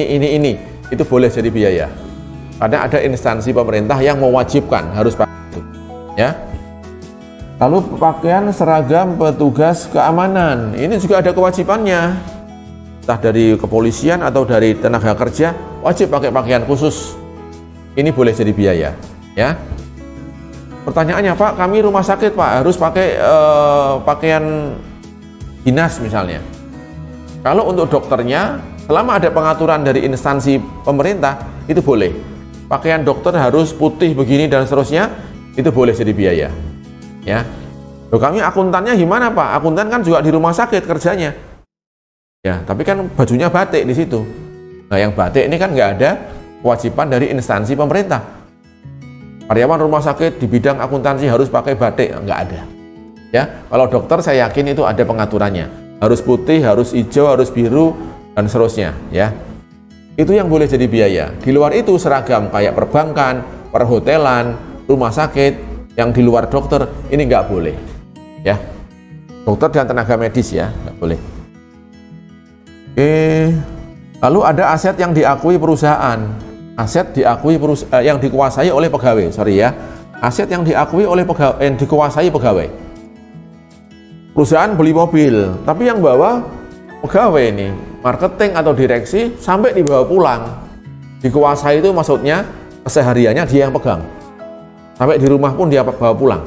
Itu boleh jadi biaya. Karena ada instansi pemerintah yang mewajibkan harus pakai itu. Ya. Lalu pakaian seragam petugas keamanan. Ini juga ada kewajibannya. Entah dari kepolisian atau dari tenaga kerja, wajib pakai pakaian khusus. Ini boleh jadi biaya, ya. Pertanyaannya, Pak, kami rumah sakit, Pak, harus pakai pakaian dinas misalnya. Kalau untuk dokternya, selama ada pengaturan dari instansi pemerintah, itu boleh. Pakaian dokter harus putih begini dan seterusnya, itu boleh jadi biaya, ya. Loh, kami akuntannya gimana, Pak? Akuntan kan juga di rumah sakit kerjanya. Ya, tapi kan bajunya batik di situ. Nah, yang batik ini kan nggak ada kewajiban dari instansi pemerintah. Karyawan rumah sakit di bidang akuntansi harus pakai batik, nggak ada. Ya, kalau dokter saya yakin itu ada pengaturannya. Harus putih, harus hijau, harus biru, dan seterusnya. Ya, itu yang boleh jadi biaya. Di luar itu seragam kayak perbankan, perhotelan, rumah sakit, yang di luar dokter ini nggak boleh. Ya, dokter dan tenaga medis ya, nggak boleh. Oke, lalu ada aset yang diakui perusahaan, aset diakui yang dikuasai oleh pegawai, aset yang diakui oleh pegawai, dikuasai pegawai. Perusahaan beli mobil, tapi yang bawa pegawai ini, marketing atau direksi, sampai dibawa pulang. Dikuasai itu maksudnya kesehariannya dia yang pegang. Sampai di rumah pun dia bawa pulang.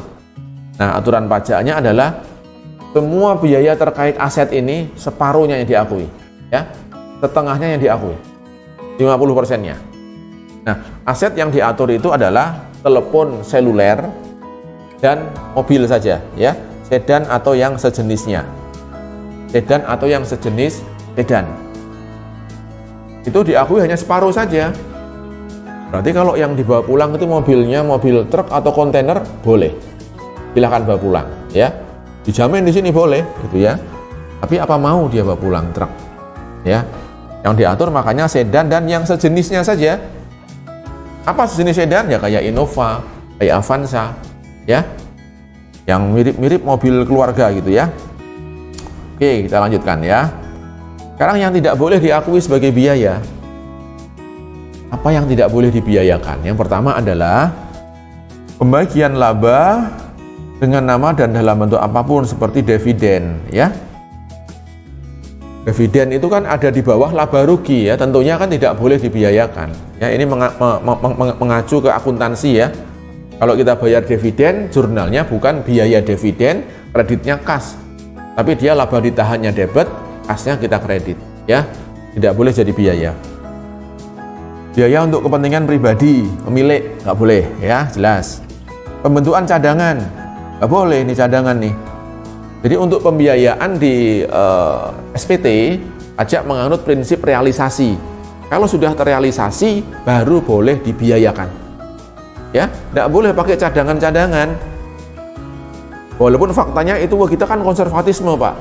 Nah, aturan pajaknya adalah semua biaya terkait aset ini separuhnya yang diakui, ya, setengahnya yang diakui, 50%-nya. Nah, aset yang diatur itu adalah telepon seluler dan mobil saja, ya, sedan atau yang sejenisnya, sedan atau yang sejenis sedan. Itu diakui hanya separuh saja. Berarti kalau yang dibawa pulang itu mobilnya mobil truk atau kontainer, boleh, silahkan bawa pulang, ya. Dijamin di sini boleh, gitu ya. Tapi apa mau dia bawa pulang truk, ya? Yang diatur makanya sedan dan yang sejenisnya saja. Apa sejenis sedan? Ya kayak Innova, kayak Avanza, ya, yang mirip-mirip mobil keluarga gitu ya. Oke, kita lanjutkan ya. Sekarang yang tidak boleh diakui sebagai biaya. Apa yang tidak boleh dibiayakan? Yang pertama adalah pembagian laba dengan nama dan dalam bentuk apapun seperti dividen, ya. Dividen itu kan ada di bawah laba rugi, ya, tentunya kan tidak boleh dibiayakan. Ya, ini mengacu ke akuntansi, ya. Kalau kita bayar dividen, jurnalnya bukan biaya dividen, kreditnya kas, tapi dia laba ditahannya debit, kasnya kita kredit, ya. Tidak boleh jadi biaya. Biaya untuk kepentingan pribadi, pemilik, nggak boleh, ya, jelas. Pembentukan cadangan, nggak boleh nih cadangan nih. Jadi untuk pembiayaan di SPT, pajak menganut prinsip realisasi. Kalau sudah terrealisasi, baru boleh dibiayakan. Ya, nggak boleh pakai cadangan-cadangan. Walaupun faktanya itu kita kan konservatisme, Pak.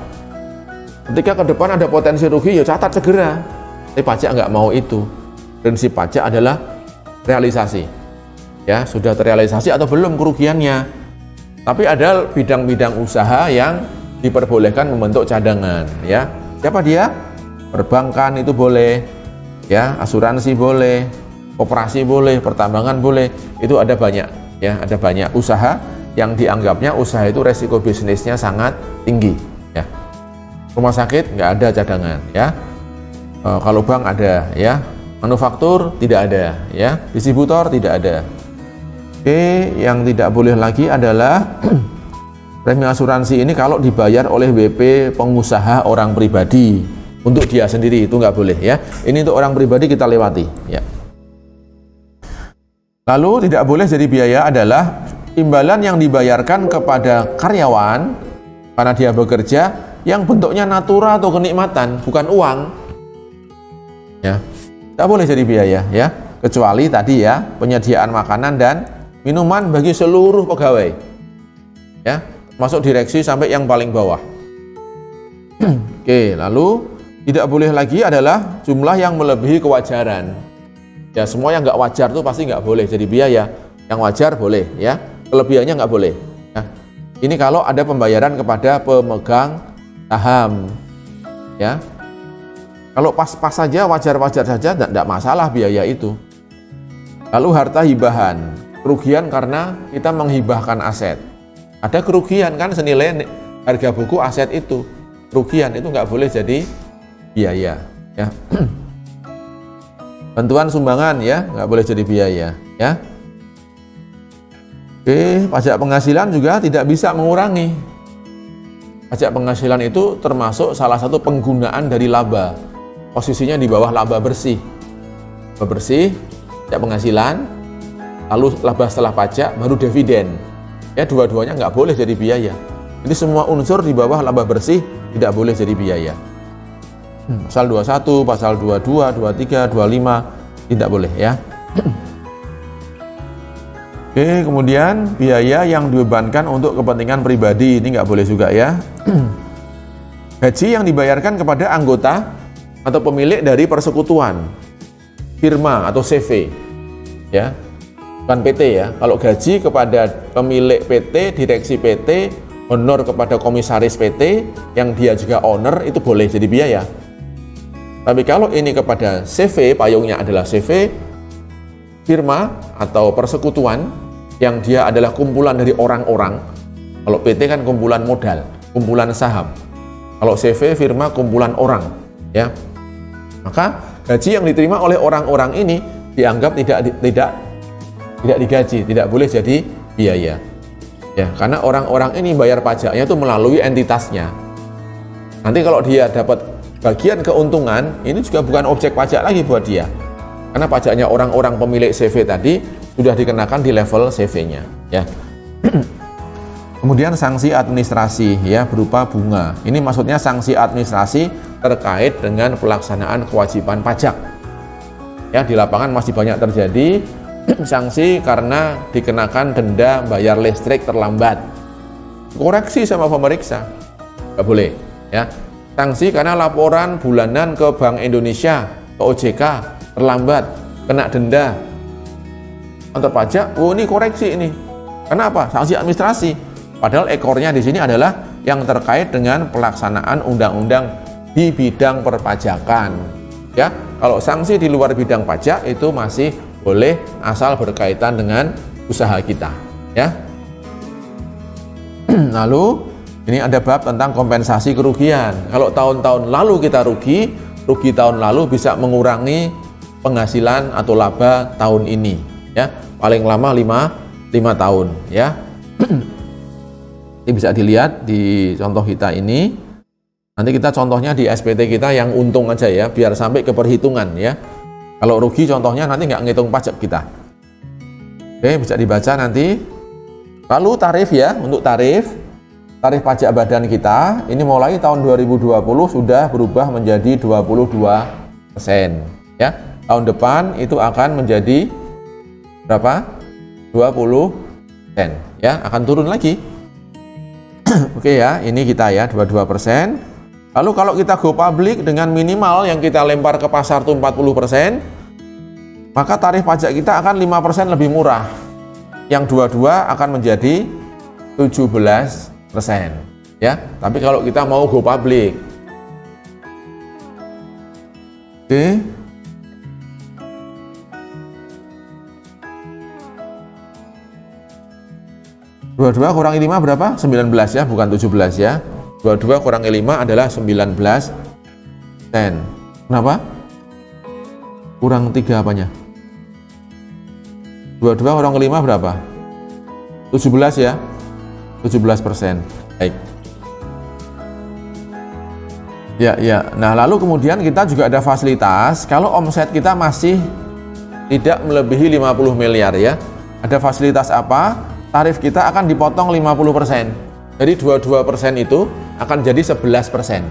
Ketika ke depan ada potensi rugi, ya catat segera. Tapi pajak nggak mau itu. Prinsip pajak adalah realisasi. Ya, sudah terrealisasi atau belum kerugiannya. Tapi ada bidang-bidang usaha yang diperbolehkan membentuk cadangan, ya. Siapa dia? Perbankan itu boleh, ya, asuransi boleh, koperasi boleh, pertambangan boleh. Itu ada banyak, ya, ada banyak usaha yang dianggapnya usaha itu resiko bisnisnya sangat tinggi, ya. Rumah sakit nggak ada cadangan, ya. Kalau bank ada, ya. Manufaktur tidak ada, ya. Distributor tidak ada. Oke, yang tidak boleh lagi adalah premi asuransi ini kalau dibayar oleh WP pengusaha orang pribadi untuk dia sendiri, itu nggak boleh, ya. Ini untuk orang pribadi kita lewati, ya. Lalu tidak boleh jadi biaya adalah imbalan yang dibayarkan kepada karyawan karena dia bekerja yang bentuknya natura atau kenikmatan, bukan uang, ya. Tidak boleh jadi biaya, ya, kecuali tadi, ya, penyediaan makanan dan minuman bagi seluruh pegawai, ya, masuk direksi sampai yang paling bawah. Oke, lalu tidak boleh lagi adalah jumlah yang melebihi kewajaran. Ya, semua yang nggak wajar itu pasti nggak boleh jadi biaya. Yang wajar boleh, ya, kelebihannya nggak boleh. Nah, ini kalau ada pembayaran kepada pemegang saham, ya. Kalau pas-pas saja, wajar-wajar saja, tidak masalah biaya itu. Lalu harta hibahan, kerugian karena kita menghibahkan aset. Ada kerugian kan senilai harga buku aset itu. Kerugian itu nggak boleh jadi biaya, ya. Bantuan sumbangan, ya, nggak boleh jadi biaya, ya. Oke, pajak penghasilan juga tidak bisa mengurangi. Pajak penghasilan itu termasuk salah satu penggunaan dari laba. Posisinya di bawah laba bersih. Laba bersih, pajak penghasilan, lalu laba setelah pajak, baru dividen. Ya, dua-duanya nggak boleh jadi biaya. Jadi semua unsur di bawah laba bersih tidak boleh jadi biaya. Pasal 21, pasal 22, 23, 25 tidak boleh, ya. Oke, kemudian biaya yang dibebankan untuk kepentingan pribadi ini nggak boleh juga, ya. Gaji yang dibayarkan kepada anggota atau pemilik dari persekutuan, firma atau CV, ya, bukan PT, ya. Kalau gaji kepada pemilik PT, direksi PT, honor kepada komisaris PT yang dia juga owner, itu boleh jadi biaya. Tapi kalau ini kepada CV, payungnya adalah CV, firma atau persekutuan, yang dia adalah kumpulan dari orang-orang. Kalau PT kan kumpulan modal, kumpulan saham. Kalau CV firma kumpulan orang, ya. Maka gaji yang diterima oleh orang-orang ini dianggap tidak digaji, tidak boleh jadi biaya. Ya, karena orang-orang ini bayar pajaknya itu melalui entitasnya. Nanti kalau dia dapat bagian keuntungan, ini juga bukan objek pajak lagi buat dia. Karena pajaknya orang-orang pemilik CV tadi sudah dikenakan di level CV-nya, ya. Kemudian sanksi administrasi, ya, berupa bunga. Ini maksudnya sanksi administrasi terkait dengan pelaksanaan kewajiban pajak. Ya, di lapangan masih banyak terjadi sanksi karena dikenakan denda bayar listrik terlambat. Koreksi sama pemeriksa, nggak boleh. Ya, sanksi karena laporan bulanan ke Bank Indonesia, ke OJK terlambat, kena denda. Kantor pajak, oh ini koreksi ini. Kenapa? Sanksi administrasi. Padahal ekornya di sini adalah yang terkait dengan pelaksanaan undang-undang di bidang perpajakan. Ya, kalau sanksi di luar bidang pajak itu masih boleh asal berkaitan dengan usaha kita. Ya. Lalu ini ada bab tentang kompensasi kerugian. Kalau tahun-tahun lalu kita rugi tahun lalu bisa mengurangi penghasilan atau laba tahun ini, ya. Paling lama 5 tahun, ya. Ini bisa dilihat di contoh kita ini. Nanti kita contohnya di SPT kita yang untung aja, ya, biar sampai ke perhitungan, ya. Kalau rugi contohnya nanti nggak ngitung pajak kita. Oke, bisa dibaca nanti. Lalu tarif, ya, untuk tarif pajak badan kita ini mulai tahun 2020 sudah berubah menjadi 22%, ya. Tahun depan itu akan menjadi berapa? 20%, ya, akan turun lagi. Oke, ya, ini kita, ya, 22%. Lalu kalau kita go public dengan minimal yang kita lempar ke pasar itu 40%, maka tarif pajak kita akan 5% lebih murah. Yang 22 akan menjadi 17%, ya. Tapi kalau kita mau go public, oke. Dua kurangi 5 berapa? 19, ya, bukan 17, ya. 22 kurangi 5 adalah 19%. Kenapa? Kurang 3 apanya? 22 kurangi 5 berapa? 17, ya. 17%. Baik. Ya. Nah, lalu kemudian kita juga ada fasilitas kalau omset kita masih tidak melebihi 50 miliar, ya. Ada fasilitas apa? Tarif kita akan dipotong 50%. Jadi 22% itu akan jadi 11%.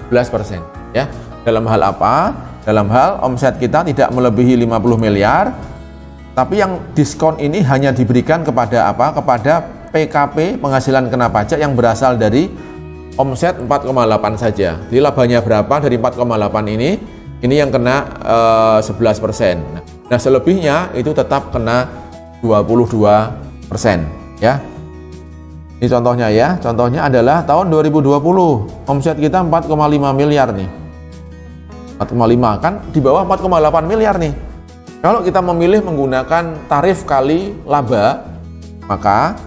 11%, ya. Dalam hal apa? Dalam hal omset kita tidak melebihi 50 miliar, tapi yang diskon ini hanya diberikan kepada apa? Kepada PKP, penghasilan kena pajak yang berasal dari omset 4,8 saja. Jadi labanya berapa dari 4,8 ini yang kena 11%. Nah, selebihnya itu tetap kena 22%, ya. Ini contohnya, ya. Contohnya adalah tahun 2020 omset kita 4,5 miliar nih. 4,5 kan di bawah 4,8 miliar nih. Kalau kita memilih menggunakan tarif kali laba, maka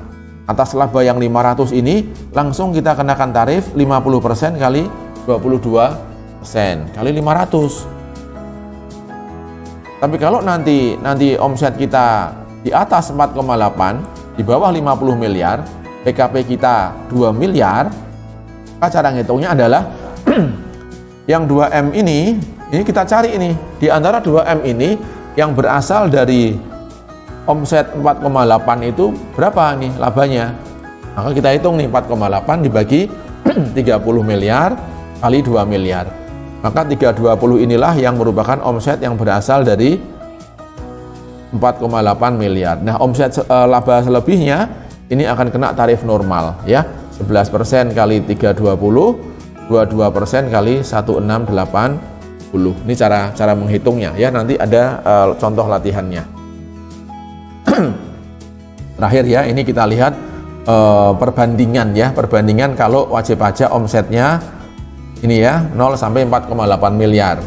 atas laba yang 500 ini langsung kita kenakan tarif 50% kali 22% kali 500. Tapi kalau nanti omset kita di atas 4,8, di bawah 50 miliar, PKP kita 2 miliar, maka cara ngitungnya adalah yang 2M ini kita cari ini. Di antara 2M ini yang berasal dari omset 4,8 itu berapa nih labanya? Maka kita hitung nih 4,8 dibagi 30 miliar kali 2 miliar. Maka 320 inilah yang merupakan omset yang berasal dari 4,8 miliar. Nah, omset laba selebihnya ini akan kena tarif normal, ya. 11% kali 320, 22% kali 1680. Ini cara menghitungnya, ya. Nanti ada contoh latihannya. Terakhir, ya, ini kita lihat perbandingan, ya. Perbandingan kalau wajib pajak omsetnya ini, ya, 0 sampai 4,8 miliar.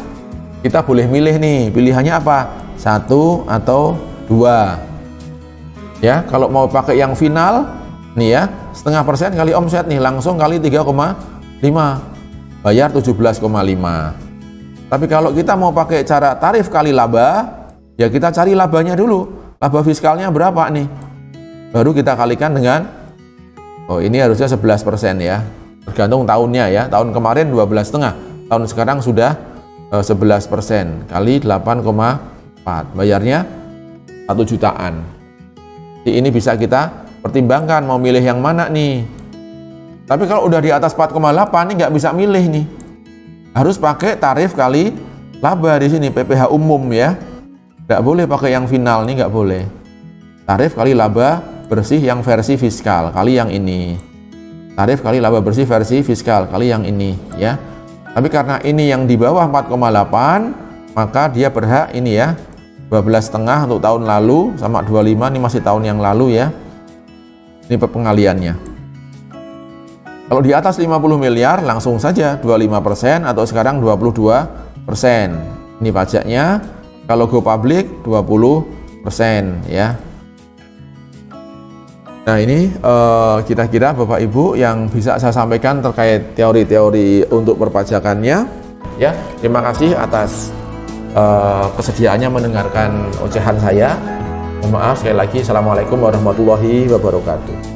Kita boleh milih nih, pilihannya apa? 1 atau 2. Ya, kalau mau pakai yang final nih ya, 0,5% kali omset nih langsung kali 3,5, bayar 17,5. Tapi kalau kita mau pakai cara tarif kali laba, ya kita cari labanya dulu. Laba fiskalnya berapa nih? Baru kita kalikan dengan, oh ini harusnya 11% ya. Tergantung tahunnya ya. Tahun kemarin 12,5, tahun sekarang sudah 11%, kali 8,4. Bayarnya 1 jutaan. Jadi ini bisa kita pertimbangkan mau milih yang mana nih. Tapi kalau udah di atas 4,8 ini nggak bisa milih nih. Harus pakai tarif kali laba di sini, PPh umum ya. Nggak boleh pakai yang final nih, nggak boleh. Tarif kali laba bersih yang versi fiskal kali yang ini. Tarif kali laba bersih versi fiskal kali yang ini ya. Tapi karena ini yang di bawah 4,8, maka dia berhak ini ya, 12,5 untuk tahun lalu sama 25, ini masih tahun yang lalu ya. Ini pengaliannya. Kalau di atas 50 miliar langsung saja 25% atau sekarang 22%. Ini pajaknya. Kalau go public 20% ya. Nah ini kira-kira Bapak Ibu yang bisa saya sampaikan terkait teori-teori untuk perpajakannya. Ya, terima kasih atas kesediaannya mendengarkan ocehan saya. Mohon maaf sekali lagi. Assalamualaikum warahmatullahi wabarakatuh.